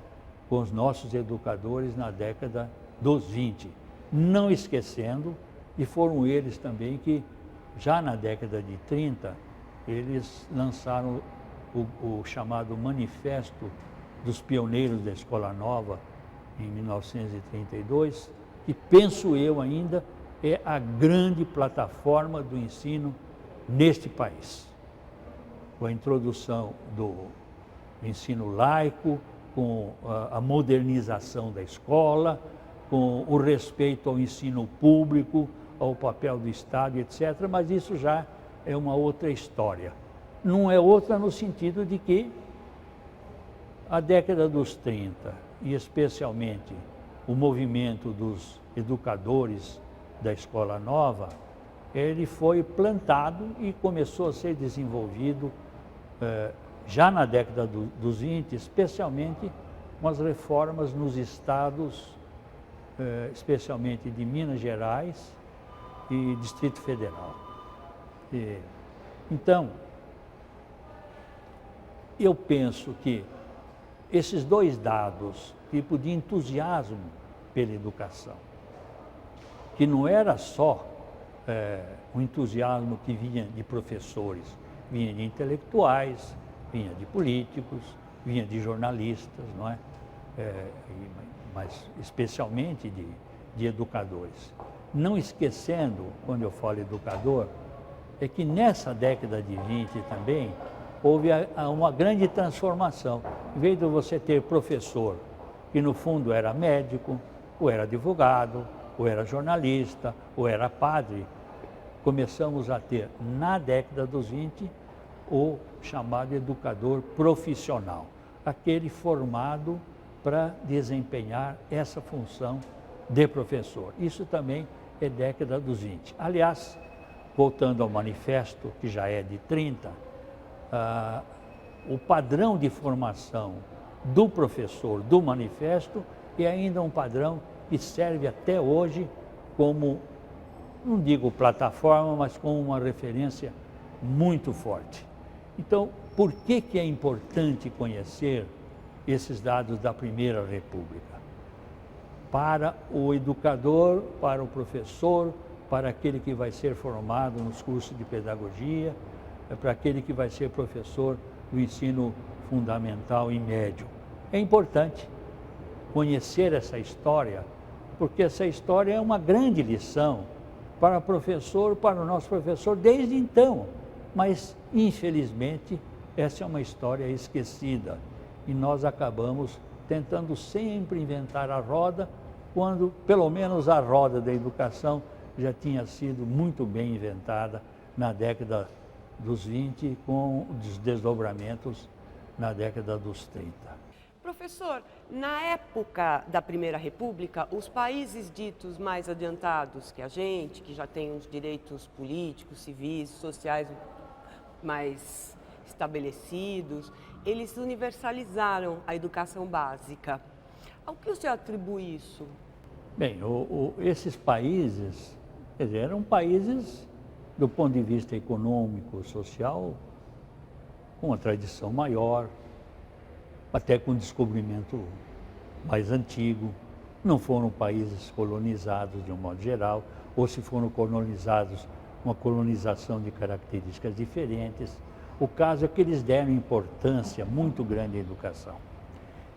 com os nossos educadores na década dos 20. Não esquecendo, e foram eles também que, já na década de 30, eles lançaram o chamado Manifesto dos Pioneiros da Escola Nova, em 1932, que, penso eu ainda, é a grande plataforma do ensino neste país. Com a introdução do ensino laico, com a modernização da escola, com o respeito ao ensino público, ao papel do Estado, etc. Mas isso já é uma outra história. Não é outra no sentido de que a década dos 30, e especialmente o movimento dos educadores da Escola Nova, ele foi plantado e começou a ser desenvolvido já na década dos 20, especialmente com as reformas nos estados, especialmente de Minas Gerais e Distrito Federal. Então, eu penso que esses dois dados, tipo de entusiasmo pela educação, que não era só o entusiasmo que vinha de professores, vinha de intelectuais, vinha de políticos, vinha de jornalistas, não é? Mas especialmente de educadores. Não esquecendo, quando eu falo educador, é que nessa década de 20 também houve uma grande transformação. Em vez de você ter professor, que no fundo era médico, ou era advogado, ou era jornalista, ou era padre, começamos a ter, na década dos 20, o chamado educador profissional, aquele formado para desempenhar essa função de professor. Isso também é década dos 20. Aliás, voltando ao manifesto, que já é de 30, o padrão de formação do professor do manifesto é ainda um padrão que serve até hoje como, não digo plataforma, mas como uma referência muito forte. Então, por que é importante conhecer esses dados da Primeira República? Para o educador, para o professor, para aquele que vai ser formado nos cursos de pedagogia, para aquele que vai ser professor do ensino fundamental e médio. É importante conhecer essa história, porque essa história é uma grande lição para o professor, para o nosso professor, desde então. Mas, infelizmente, essa é uma história esquecida e nós acabamos tentando sempre inventar a roda, quando pelo menos a roda da educação já tinha sido muito bem inventada na década dos 20, com os desdobramentos na década dos 30. Professor, na época da Primeira República, os países ditos mais adiantados que a gente, que já tem os direitos políticos, civis, sociais mais estabelecidos, eles universalizaram a educação básica. Ao que o senhor atribui isso? Bem, esses países, quer dizer, eram países, do ponto de vista econômico, social, com uma tradição maior, até com descobrimento mais antigo. Não foram países colonizados de um modo geral, ou se foram colonizados, uma colonização de características diferentes. O caso é que eles deram importância muito grande à educação.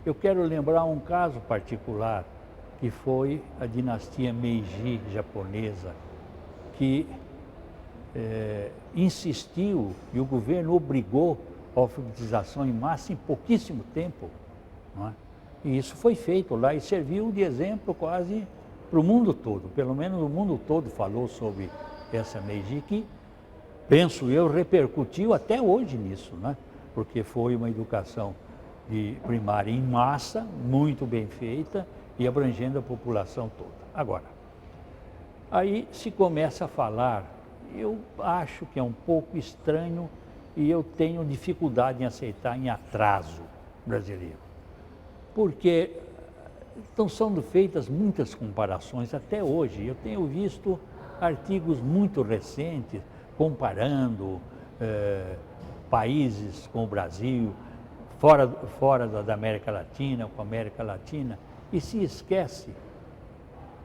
Eu quero lembrar um caso particular, que foi a dinastia Meiji japonesa, que insistiu e o governo obrigou a alfabetização em massa em pouquíssimo tempo, não é? E isso foi feito lá e serviu de exemplo quase para o mundo todo. Pelo menos o mundo todo falou sobre essa Meiji, que, penso eu, repercutiu até hoje nisso, né? Porque foi uma educação de primária em massa, muito bem feita e abrangendo a população toda. Agora, aí se começa a falar, eu acho que é um pouco estranho e eu tenho dificuldade em aceitar em atraso brasileiro. Porque estão sendo feitas muitas comparações até hoje. Eu tenho visto artigos muito recentes comparando países com o Brasil, fora da América Latina, com a América Latina, e se esquece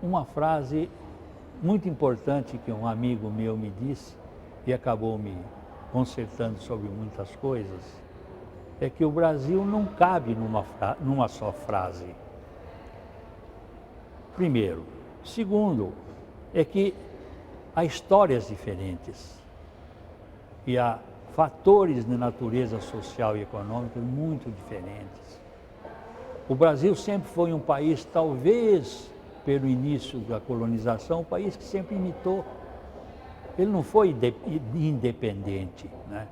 uma frase muito importante que um amigo meu me disse e acabou me consertando sobre muitas coisas, é que o Brasil não cabe numa só frase. Primeiro. Segundo, é que há histórias diferentes e há fatores de natureza social e econômica muito diferentes. O Brasil sempre foi um país, talvez pelo início da colonização, um país que sempre imitou. Ele não foi independente, né?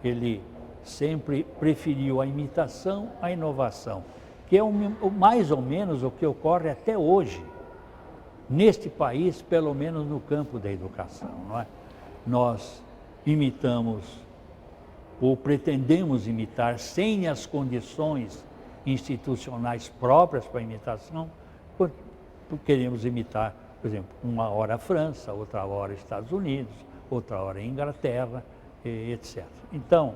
Ele sempre preferiu a imitação à inovação, que é mais ou menos o que ocorre até hoje, neste país, pelo menos no campo da educação, não é? Nós imitamos, ou pretendemos imitar, sem as condições institucionais próprias para a imitação, queremos imitar, por exemplo, uma hora a França, outra hora Estados Unidos, outra hora a Inglaterra, etc. Então,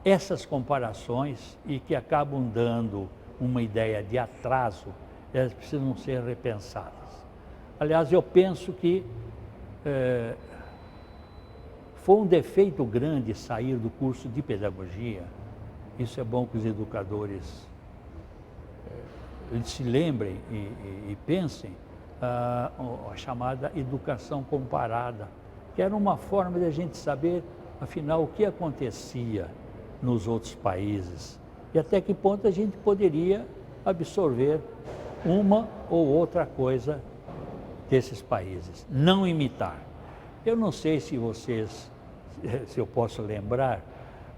essas comparações, e que acabam dando uma ideia de atraso, elas precisam ser repensadas. Aliás, eu penso que foi um defeito grande sair do curso de pedagogia. Isso é bom que os educadores se lembrem e pensem, a chamada educação comparada, que era uma forma de a gente saber, afinal, o que acontecia nos outros países e até que ponto a gente poderia absorver uma ou outra coisa desses países, não imitar. Eu não sei se eu posso lembrar,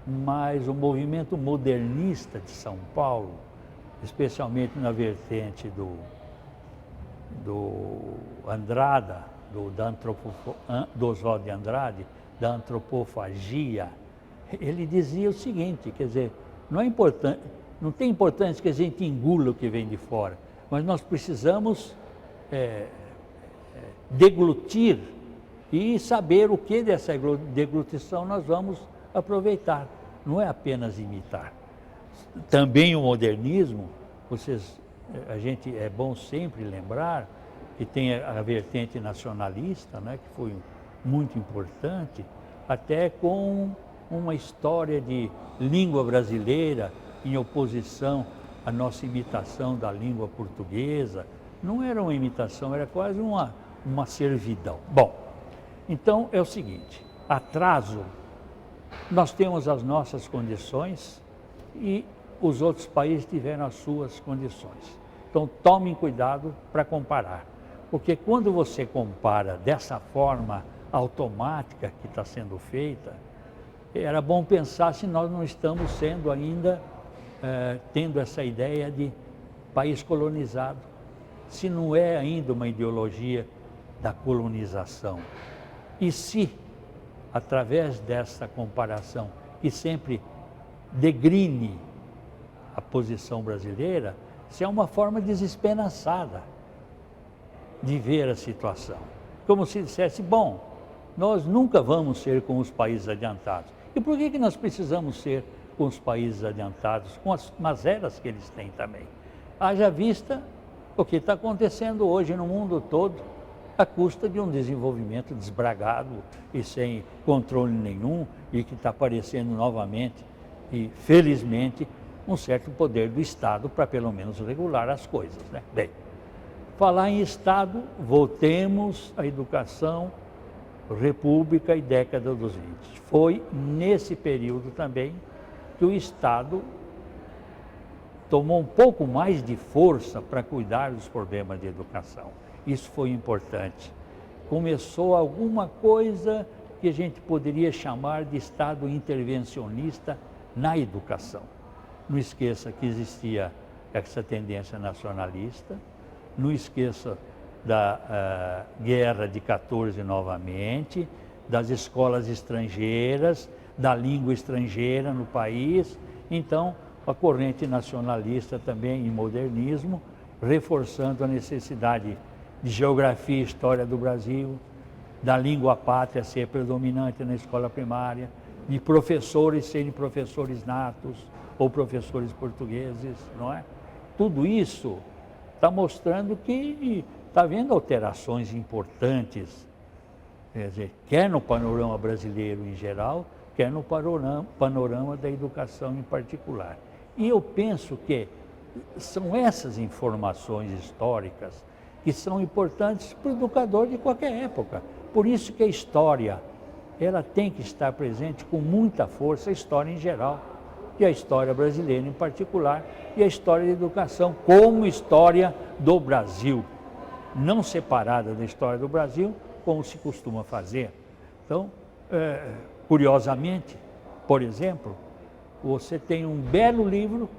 mas o movimento modernista de São Paulo, especialmente na vertente do Andrada, do Oswald de Andrade, da antropofagia, ele dizia o seguinte, quer dizer, não tem importância que a gente engula o que vem de fora, mas nós precisamos deglutir e saber o que dessa deglutição nós vamos aproveitar, não é apenas imitar. Também o modernismo, é bom sempre lembrar que tem a vertente nacionalista, né, que foi muito importante, até com uma história de língua brasileira em oposição à nossa imitação da língua portuguesa. Não era uma imitação, era quase uma servidão. Bom, então é o seguinte, atraso, nós temos as nossas condições e os outros países tiveram as suas condições. Então tomem cuidado para comparar, porque quando você compara dessa forma automática que está sendo feita, era bom pensar se nós não estamos sendo ainda, tendo essa ideia de país colonizado, se não é ainda uma ideologia da colonização. E se, através dessa comparação, que sempre degrine a posição brasileira, se é uma forma desesperançada de ver a situação. Como se dissesse, bom, nós nunca vamos ser com os países adiantados. E por que nós precisamos ser com os países adiantados, com as mazelas que eles têm também? Haja vista o que está acontecendo hoje no mundo todo, à custa de um desenvolvimento desbragado e sem controle nenhum, e que está aparecendo novamente, e felizmente, um certo poder do Estado para pelo menos regular as coisas, né? Bem, falar em Estado, voltemos à educação, República e década dos 20. Foi nesse período também que o Estado tomou um pouco mais de força para cuidar dos problemas de educação. Isso foi importante. Começou alguma coisa que a gente poderia chamar de Estado intervencionista na educação. Não esqueça que existia essa tendência nacionalista, não esqueça da guerra de 14 novamente, das escolas estrangeiras, da língua estrangeira no país. Então, a corrente nacionalista também em modernismo, reforçando a necessidade de geografia e história do Brasil, da língua pátria ser predominante na escola primária, de professores serem professores natos ou professores portugueses, não é? Tudo isso está mostrando que está havendo alterações importantes, quer dizer, quer no panorama brasileiro em geral, quer no panorama da educação em particular. E eu penso que são essas informações históricas que são importantes para o educador de qualquer época. Por isso que a história, ela tem que estar presente com muita força, a história em geral, e a história brasileira em particular, e a história da educação como história do Brasil, não separada da história do Brasil, como se costuma fazer. Então, curiosamente, por exemplo, você tem um belo livro,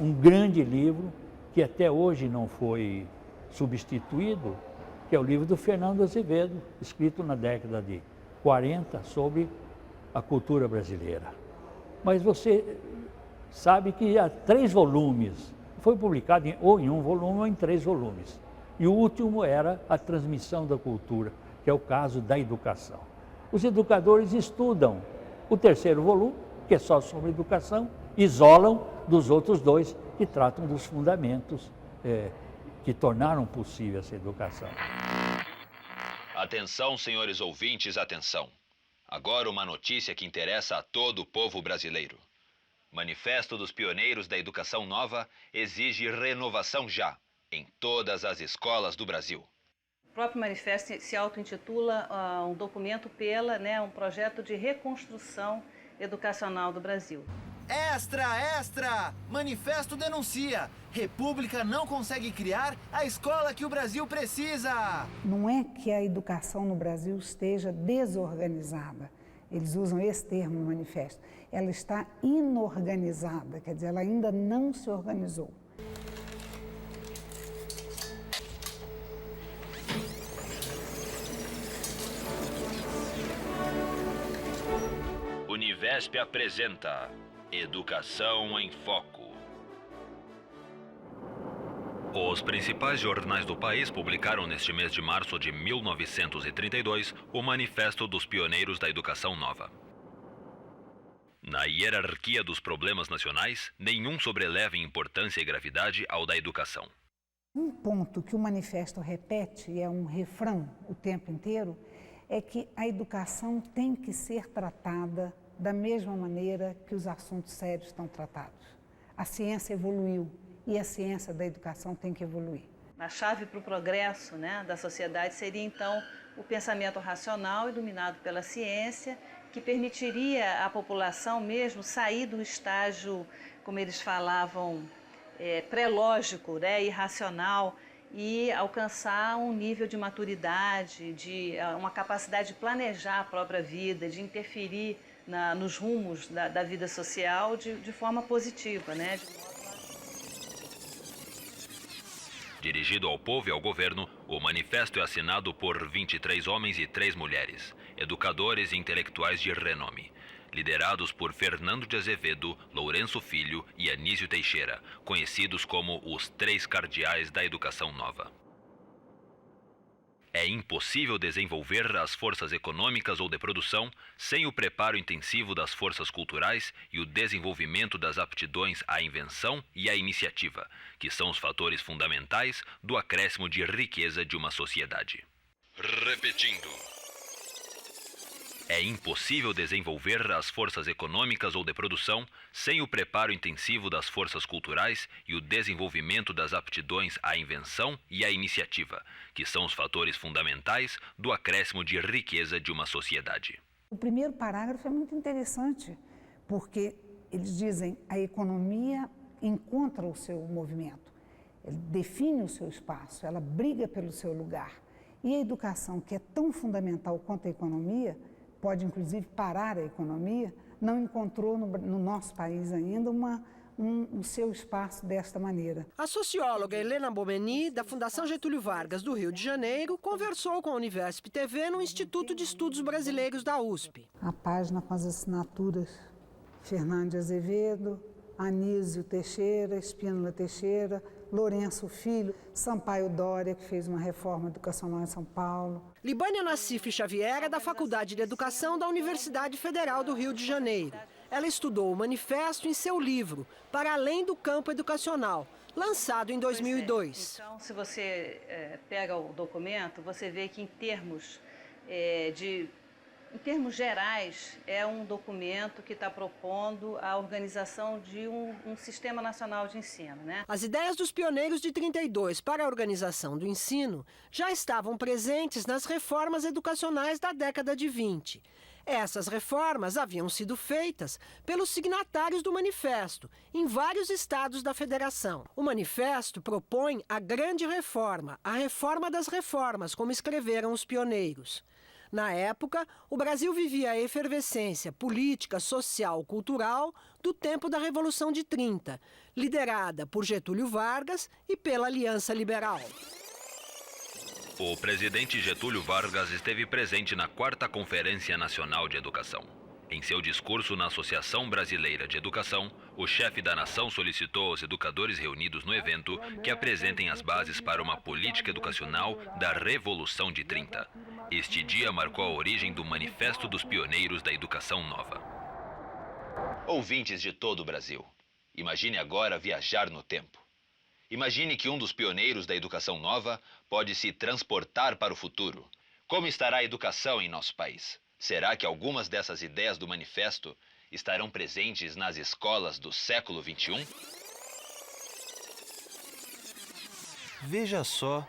um grande livro, que até hoje não foi substituído, que é o livro do Fernando Azevedo, escrito na década de 40, sobre a cultura brasileira. Mas você sabe que há 3 volumes, foi publicado ou em um volume ou em 3 volumes. E o último era a transmissão da cultura, que é o caso da educação. Os educadores estudam o 3º volume, que é só sobre educação, isolam dos outros 2 que tratam dos fundamentos que tornaram possível essa educação. Atenção, senhores ouvintes, atenção. Agora uma notícia que interessa a todo o povo brasileiro. Manifesto dos Pioneiros da Educação Nova exige renovação já, em todas as escolas do Brasil. O próprio manifesto se auto-intitula um documento um projeto de reconstrução educacional do Brasil. Extra, extra! Manifesto denuncia. República não consegue criar a escola que o Brasil precisa. Não é que a educação no Brasil esteja desorganizada. Eles usam esse termo no manifesto. Ela está inorganizada, quer dizer, ela ainda não se organizou. Univesp apresenta Educação em Foco. Os principais jornais do país publicaram neste mês de março de 1932 o Manifesto dos Pioneiros da Educação Nova. Na hierarquia dos problemas nacionais, nenhum sobreleva em importância e gravidade ao da educação. Um ponto que o manifesto repete, e é um refrão o tempo inteiro, é que a educação tem que ser tratada da mesma maneira que os assuntos sérios estão tratados. A ciência evoluiu e a ciência da educação tem que evoluir. A chave para o progresso da sociedade seria, então, o pensamento racional iluminado pela ciência, que permitiria à população mesmo sair do estágio, como eles falavam, pré-lógico, irracional, e alcançar um nível de maturidade, de uma capacidade de planejar a própria vida, de interferir nos rumos da vida social de forma positiva, Dirigido ao povo e ao governo, o manifesto é assinado por 23 homens e 3 mulheres, educadores e intelectuais de renome, liderados por Fernando de Azevedo, Lourenço Filho e Anísio Teixeira, conhecidos como os 3 cardeais da educação nova. É impossível desenvolver as forças econômicas ou de produção sem o preparo intensivo das forças culturais e o desenvolvimento das aptidões à invenção e à iniciativa, que são os fatores fundamentais do acréscimo de riqueza de uma sociedade. Repetindo. É impossível desenvolver as forças econômicas ou de produção sem o preparo intensivo das forças culturais e o desenvolvimento das aptidões à invenção e à iniciativa, que são os fatores fundamentais do acréscimo de riqueza de uma sociedade. O primeiro parágrafo é muito interessante, porque eles dizem a economia encontra o seu movimento, ela define o seu espaço, ela briga pelo seu lugar. E a educação, que é tão fundamental quanto a economia, pode inclusive parar a economia, não encontrou no nosso país ainda o seu espaço desta maneira. A socióloga Helena Bomeni, da Fundação Getúlio Vargas do Rio de Janeiro, conversou com a Univesp TV no Instituto de Estudos Brasileiros da USP. A página com as assinaturas Fernando Azevedo, Anísio Teixeira, Espínola Teixeira, Lourenço Filho, Sampaio Dória, que fez uma reforma educacional em São Paulo. Libânia Nassif Xavier é da Faculdade de Educação da Universidade Federal do Rio de Janeiro. Ela estudou o manifesto em seu livro, Para Além do Campo Educacional, lançado em 2002. Então, se você pega o documento, você vê que em termos gerais, é um documento que está propondo a organização de um sistema nacional de ensino, né? As ideias dos pioneiros de 32 para a organização do ensino já estavam presentes nas reformas educacionais da década de 20. Essas reformas haviam sido feitas pelos signatários do manifesto, em vários estados da federação. O manifesto propõe a grande reforma, a reforma das reformas, como escreveram os pioneiros. Na época, o Brasil vivia a efervescência política, social, cultural do tempo da Revolução de 30, liderada por Getúlio Vargas e pela Aliança Liberal. O presidente Getúlio Vargas esteve presente na 4ª Conferência Nacional de Educação. Em seu discurso na Associação Brasileira de Educação, o chefe da nação solicitou aos educadores reunidos no evento que apresentem as bases para uma política educacional da Revolução de 30. Este dia marcou a origem do Manifesto dos Pioneiros da Educação Nova. Ouvintes de todo o Brasil, imagine agora viajar no tempo. Imagine que um dos pioneiros da Educação Nova pode se transportar para o futuro. Como estará a educação em nosso país? Será que algumas dessas ideias do manifesto estarão presentes nas escolas do século XXI? Veja só,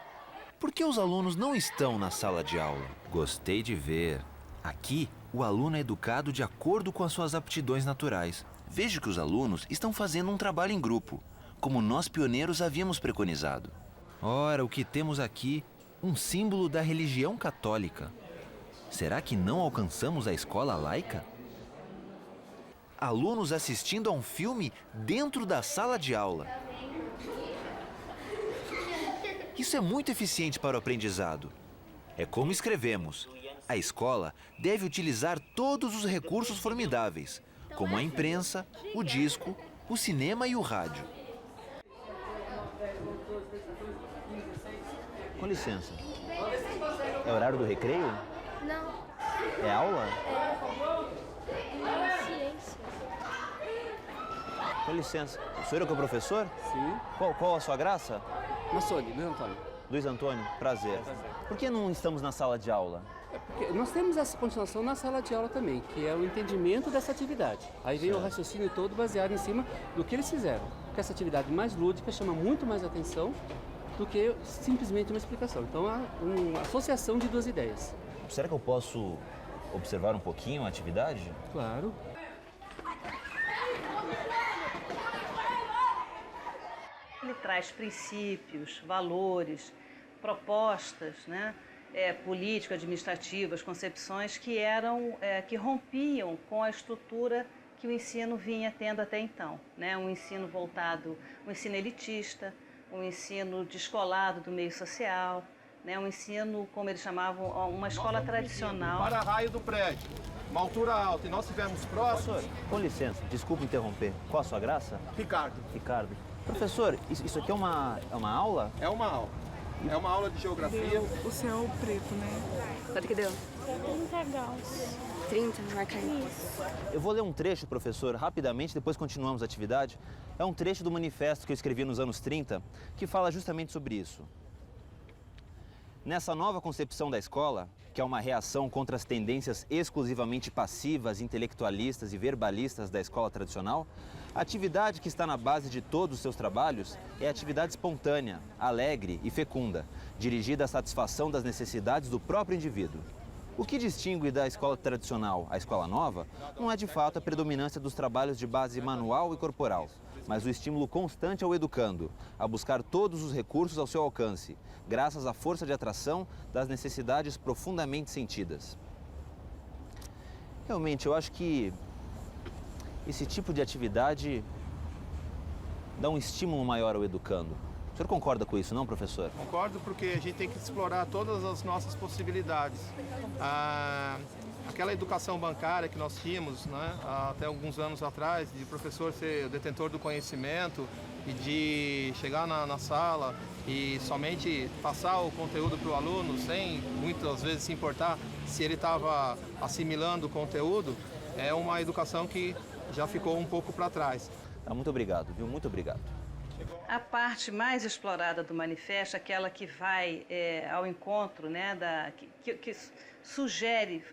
por que os alunos não estão na sala de aula? Gostei de ver. Aqui, o aluno é educado de acordo com as suas aptidões naturais. Vejo que os alunos estão fazendo um trabalho em grupo, como nós pioneiros havíamos preconizado. Ora, o que temos aqui? Um símbolo da religião católica. Será que não alcançamos a escola laica? Alunos assistindo a um filme dentro da sala de aula. Isso é muito eficiente para o aprendizado. É como escrevemos. A escola deve utilizar todos os recursos formidáveis, como a imprensa, o disco, o cinema e o rádio. Com licença. É horário do recreio? Não. É aula? É ciência. Com licença. O senhor é o professor? Sim. Qual a sua graça? Massoni, Luiz Antônio. Luiz Antônio, prazer. Por que não estamos na sala de aula? Porque nós temos essa continuação na sala de aula também, que é o entendimento dessa atividade. Aí vem o raciocínio todo baseado em cima do que eles fizeram. Porque essa atividade mais lúdica chama muito mais atenção do que simplesmente uma explicação. Então, há uma associação de duas ideias. Será que eu posso observar um pouquinho a atividade? Claro. Ele traz princípios, valores, propostas, né? Político-administrativas, concepções que rompiam com a estrutura que o ensino vinha tendo até então, né? Um ensino voltado, um ensino elitista, um ensino descolado do meio social, né? Um ensino, como eles chamavam, uma escola tradicional. Para raio do prédio, uma altura alta, e nós estivermos próximos... Com licença, desculpe interromper. Qual a sua graça? Ricardo. Ricardo. Professor, isso aqui é uma aula? É uma aula. É uma aula de geografia. O céu preto, né? Quanto que deu? 30 graus. 30, marca aí. Eu vou ler um trecho, professor, rapidamente, depois continuamos a atividade. É um trecho do manifesto que eu escrevi nos anos 30, que fala justamente sobre isso. Nessa nova concepção da escola, que é uma reação contra as tendências exclusivamente passivas, intelectualistas e verbalistas da escola tradicional, a atividade que está na base de todos os seus trabalhos é a atividade espontânea, alegre e fecunda, dirigida à satisfação das necessidades do próprio indivíduo. O que distingue da escola tradicional à escola nova não é de fato a predominância dos trabalhos de base manual e corporal, mas o estímulo constante ao educando, a buscar todos os recursos ao seu alcance, graças à força de atração das necessidades profundamente sentidas. Realmente, eu acho que esse tipo de atividade dá um estímulo maior ao educando. O senhor concorda com isso, não, professor? Concordo, porque a gente tem que explorar todas as nossas possibilidades. Aquela educação bancária que nós tínhamos, né, até alguns anos atrás, de professor ser o detentor do conhecimento e de chegar na sala e somente passar o conteúdo para o aluno sem muitas vezes se importar se ele estava assimilando o conteúdo, é uma educação que já ficou um pouco para trás. Muito obrigado, viu? Muito obrigado. A parte mais explorada do manifesto, aquela que vai ao encontro, né, que sugere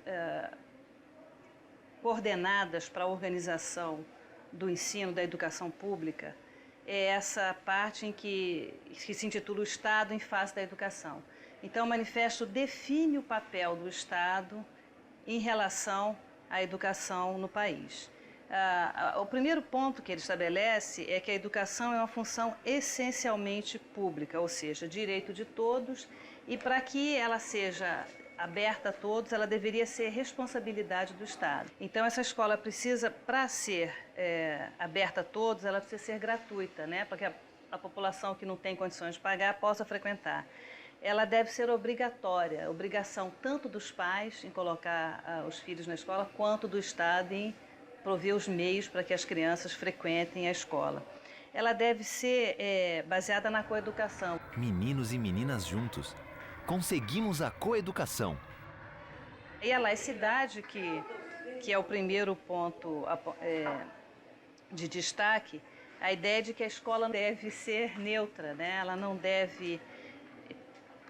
coordenadas para a organização do ensino da educação pública, é essa parte em que se intitula o Estado em face da educação. Então, o manifesto define o papel do Estado em relação à educação no país. O primeiro ponto que ele estabelece é que a educação é uma função essencialmente pública, ou seja, direito de todos, e para que ela seja aberta a todos, ela deveria ser responsabilidade do Estado. Então, essa escola precisa, para ser aberta a todos, ela precisa ser gratuita, né? Para que a população que não tem condições de pagar possa frequentar. Ela deve ser obrigatória, obrigação tanto dos pais em colocar os filhos na escola, quanto do Estado em prover os meios para que as crianças frequentem a escola. Ela deve ser baseada na coeducação. Meninos e meninas juntos, conseguimos a coeducação. E a laicidade, que é o primeiro ponto de destaque, a ideia de que a escola deve ser neutra, né? Ela não deve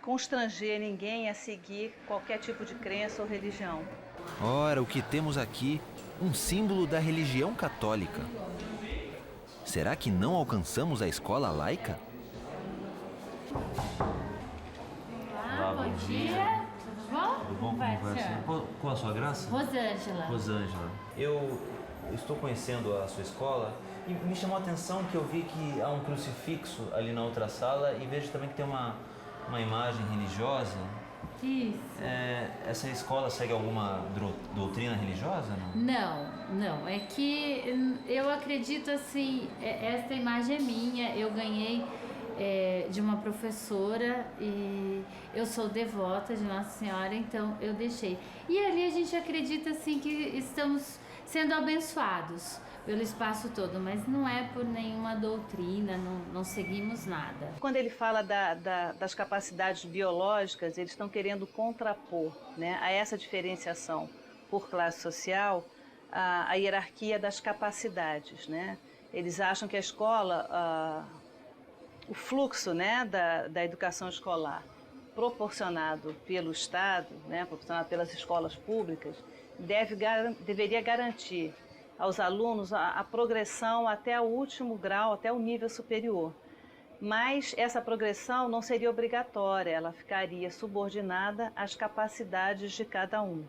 constranger ninguém a seguir qualquer tipo de crença ou religião. Ora, o que temos aqui? Um símbolo da religião católica. Será que não alcançamos a escola laica? Olá, bom dia. Tudo bom? Tudo bom? Como vai ser? Qual a sua graça? Rosângela. Rosângela. Eu estou conhecendo a sua escola e me chamou a atenção que eu vi que há um crucifixo ali na outra sala e vejo também que tem uma imagem religiosa. Isso. Essa escola segue alguma doutrina religiosa? Não. É que eu acredito assim, esta imagem é minha, eu ganhei de uma professora e eu sou devota de Nossa Senhora, então eu deixei. E ali a gente acredita assim que estamos sendo abençoados pelo espaço todo, mas não é por nenhuma doutrina, não seguimos nada. Quando ele fala das capacidades biológicas, eles estão querendo contrapor, né, a essa diferenciação por classe social, a hierarquia das capacidades, né? Eles acham que a escola, o fluxo, né, da educação escolar proporcionado pelo Estado, né, proporcionado pelas escolas públicas, deveria garantir aos alunos a progressão até o último grau, até o nível superior. Mas essa progressão não seria obrigatória, ela ficaria subordinada às capacidades de cada um.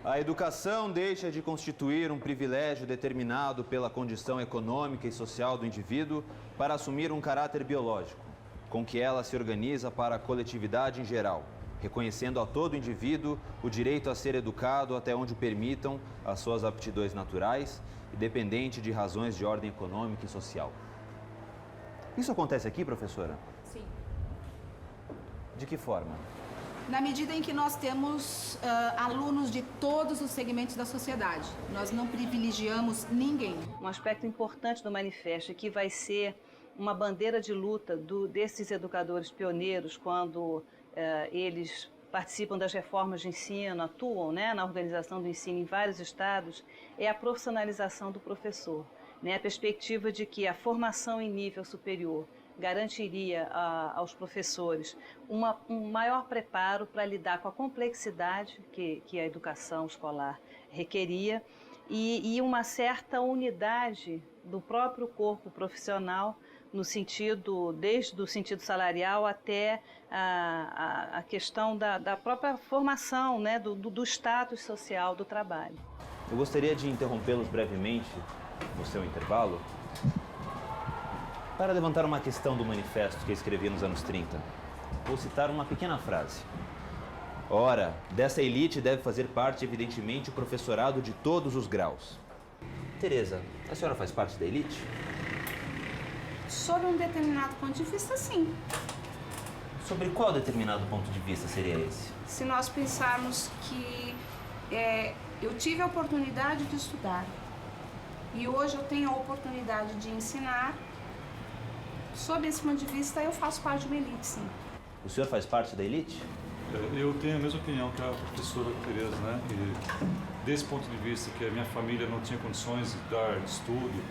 A educação deixa de constituir um privilégio determinado pela condição econômica e social do indivíduo para assumir um caráter biológico, com que ela se organiza para a coletividade em geral, reconhecendo a todo indivíduo o direito a ser educado até onde permitam as suas aptidões naturais, independente de razões de ordem econômica e social. Isso acontece aqui, professora? Sim. De que forma? Na medida em que nós temos alunos de todos os segmentos da sociedade. Nós não privilegiamos ninguém. Um aspecto importante do manifesto que vai ser uma bandeira de luta desses educadores pioneiros quando eles participam das reformas de ensino, atuam, né, na organização do ensino em vários estados, é a profissionalização do professor, né, a perspectiva de que a formação em nível superior garantiria aos professores um maior preparo para lidar com a complexidade que a educação escolar requeria e uma certa unidade do próprio corpo profissional desde o sentido salarial até a questão da própria formação, né, do status social do trabalho. Eu gostaria de interrompê-los brevemente no seu intervalo para levantar uma questão do manifesto que eu escrevi nos anos 30. Vou citar uma pequena frase. Ora, dessa elite deve fazer parte, evidentemente, o professorado de todos os graus. Tereza, a senhora faz parte da elite? Sobre um determinado ponto de vista, sim. Sobre qual determinado ponto de vista seria esse? Se nós pensarmos que eu tive a oportunidade de estudar e hoje eu tenho a oportunidade de ensinar, sob esse ponto de vista, eu faço parte de uma elite, sim. O senhor faz parte da elite? Eu tenho a mesma opinião que a professora Tereza, né? E desse ponto de vista que a minha família não tinha condições de dar estudo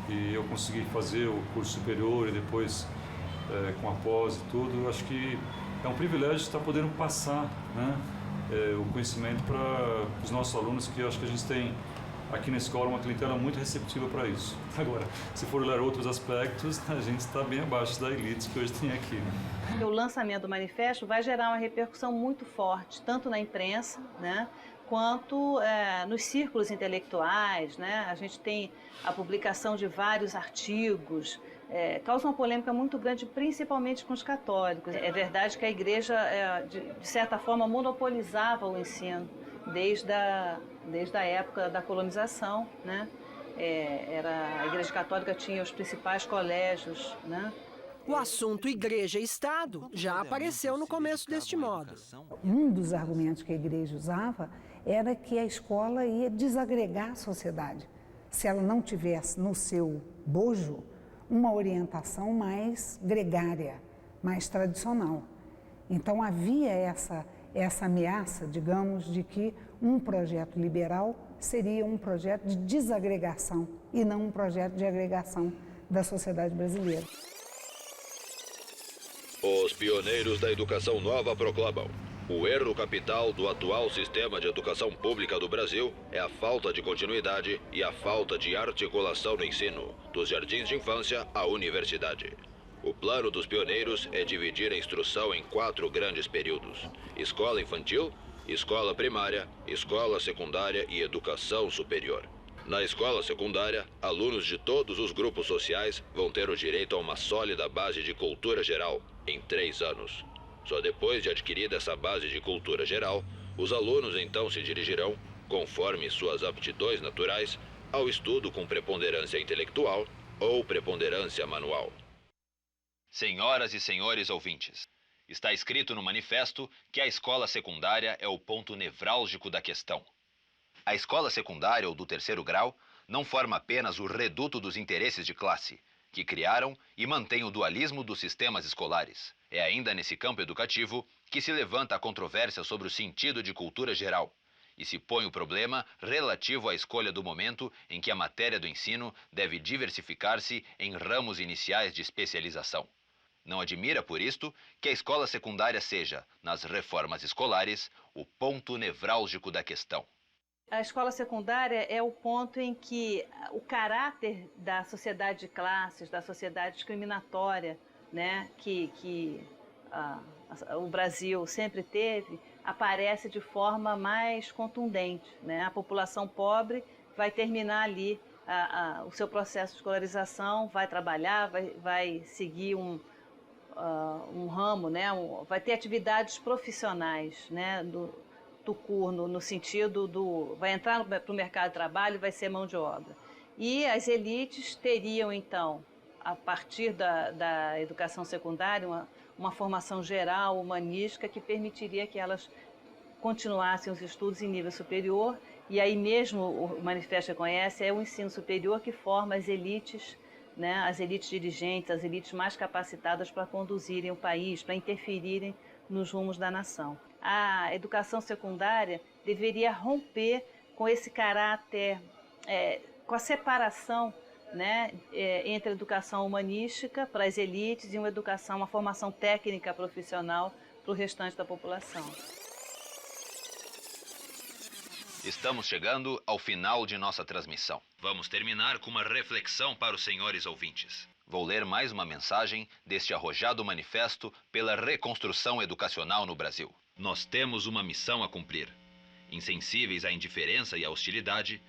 e eu consegui fazer o curso superior e depois com a pós e tudo, eu acho que é um privilégio estar podendo passar, né, o conhecimento para os nossos alunos, que eu acho que a gente tem aqui na escola uma clientela muito receptiva para isso. Agora, se for olhar outros aspectos, a gente está bem abaixo da elite que hoje tem aqui, né? O lançamento do manifesto vai gerar uma repercussão muito forte, tanto na imprensa, né, quanto nos círculos intelectuais, né? A gente tem a publicação de vários artigos, causa uma polêmica muito grande, principalmente com os católicos. É verdade que a igreja, de certa forma, monopolizava o ensino desde a época da colonização, né? A igreja católica tinha os principais colégios, né? O assunto igreja e Estado já apareceu no começo deste modo. Um dos argumentos que a igreja usava era que a escola ia desagregar a sociedade, se ela não tivesse no seu bojo uma orientação mais gregária, mais tradicional. Então havia essa ameaça, digamos, de que um projeto liberal seria um projeto de desagregação e não um projeto de agregação da sociedade brasileira. Os pioneiros da educação nova proclamam: o erro capital do atual sistema de educação pública do Brasil é a falta de continuidade e a falta de articulação no ensino, dos jardins de infância à universidade. O plano dos pioneiros é dividir a instrução em 4 grandes períodos: escola infantil, escola primária, escola secundária e educação superior. Na escola secundária, alunos de todos os grupos sociais vão ter o direito a uma sólida base de cultura geral em 3 anos. Só depois de adquirida essa base de cultura geral, os alunos então se dirigirão, conforme suas aptidões naturais, ao estudo com preponderância intelectual ou preponderância manual. Senhoras e senhores ouvintes, está escrito no manifesto que a escola secundária é o ponto nevrálgico da questão. A escola secundária ou do 3º grau não forma apenas o reduto dos interesses de classe, que criaram e mantém o dualismo dos sistemas escolares. É ainda nesse campo educativo que se levanta a controvérsia sobre o sentido de cultura geral e se põe o problema relativo à escolha do momento em que a matéria do ensino deve diversificar-se em ramos iniciais de especialização. Não admira, por isto, que a escola secundária seja, nas reformas escolares, o ponto nevrálgico da questão. A escola secundária é o ponto em que o caráter da sociedade de classes, da sociedade discriminatória, né, que o Brasil sempre teve, aparece de forma mais contundente, né? A população pobre vai terminar ali o seu processo de escolarização, vai trabalhar, vai seguir um ramo, né? Vai ter atividades profissionais, né? No sentido vai entrar para o mercado de trabalho e vai ser mão de obra. E as elites teriam, então, a partir da educação secundária, uma formação geral, humanística, que permitiria que elas continuassem os estudos em nível superior. E aí mesmo o manifesto reconhece, é o ensino superior que forma as elites né, as elites dirigentes, as elites mais capacitadas para conduzirem o país, para interferirem nos rumos da nação. A educação secundária deveria romper com esse caráter, com a separação, né, entre a educação humanística para as elites e uma formação técnica profissional para o restante da população. Estamos chegando ao final de nossa transmissão. Vamos terminar com uma reflexão para os senhores ouvintes. Vou ler mais uma mensagem deste arrojado manifesto pela reconstrução educacional no Brasil. Nós temos uma missão a cumprir. Insensíveis à indiferença e à hostilidade,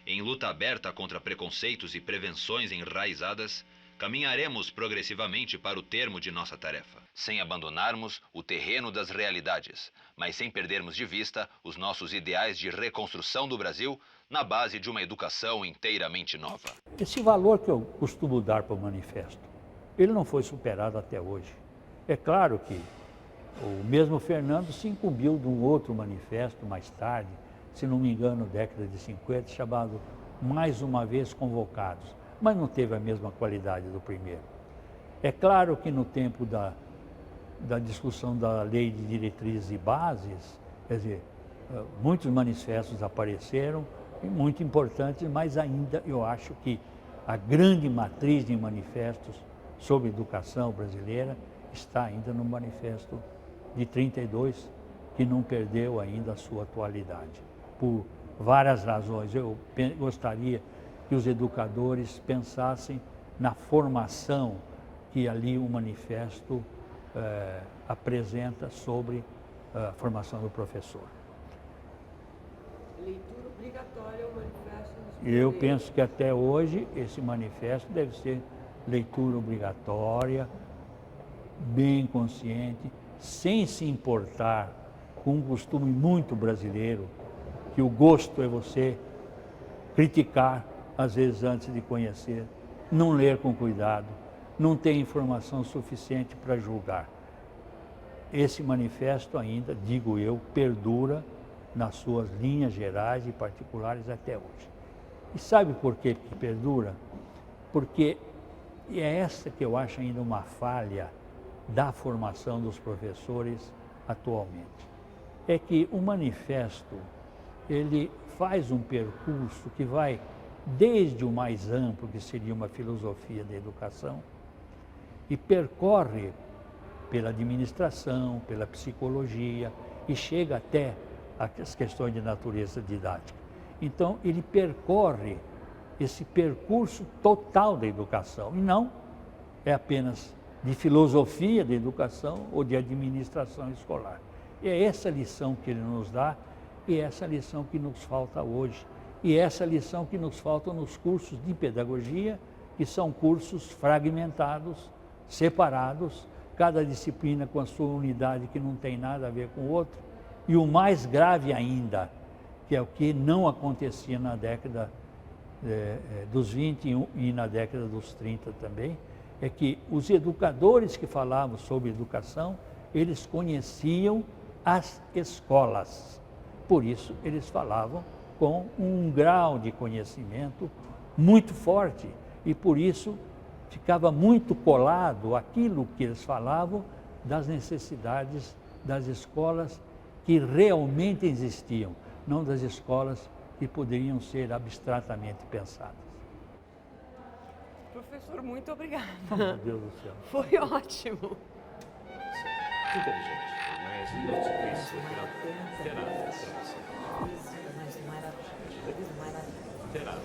em luta aberta contra preconceitos e prevenções enraizadas, caminharemos progressivamente para o termo de nossa tarefa, sem abandonarmos o terreno das realidades, mas sem perdermos de vista os nossos ideais de reconstrução do Brasil na base de uma educação inteiramente nova. Esse valor que eu costumo dar para o manifesto, ele não foi superado até hoje. É claro que o mesmo Fernando se incumbiu de um outro manifesto mais tarde, se não me engano, década de 50, chamado Mais Uma Vez Convocados, mas não teve a mesma qualidade do primeiro. É claro que no tempo da discussão da Lei de Diretrizes e Bases, quer dizer, muitos manifestos apareceram, muito importantes, mas ainda eu acho que a grande matriz de manifestos sobre educação brasileira está ainda no manifesto de 32, que não perdeu ainda a sua atualidade. Por várias razões, eu gostaria que os educadores pensassem na formação que ali o manifesto apresenta sobre a formação do professor. Leitura obrigatória ao manifesto. Eu penso que até hoje esse manifesto deve ser leitura obrigatória, bem consciente, sem se importar com um costume muito brasileiro, que o gosto é você criticar, às vezes antes de conhecer, não ler com cuidado, não ter informação suficiente para julgar. Esse manifesto ainda, digo eu, perdura nas suas linhas gerais e particulares até hoje. E sabe por que perdura? Porque é essa que eu acho ainda uma falha da formação dos professores atualmente. É que o manifesto, ele faz um percurso que vai desde o mais amplo, que seria uma filosofia da educação, e percorre pela administração, pela psicologia, e chega até as questões de natureza didática. Então, ele percorre esse percurso total da educação, e não é apenas de filosofia da educação ou de administração escolar. E é essa lição que ele nos dá, e é essa lição que nos falta hoje. E é essa lição que nos falta nos cursos de pedagogia, que são cursos fragmentados, separados, cada disciplina com a sua unidade que não tem nada a ver com o outro. E o mais grave ainda, que é o que não acontecia na década dos 20 e na década dos 30 também, é que os educadores que falavam sobre educação, eles conheciam as escolas. Por isso, eles falavam com um grau de conhecimento muito forte e, por isso, ficava muito colado aquilo que eles falavam das necessidades das escolas que realmente existiam, não das escolas que poderiam ser abstratamente pensadas. Professor, muito obrigada. Oh, meu Deus do céu. Foi ótimo. Inteligente, mas não se pense terá. Terá.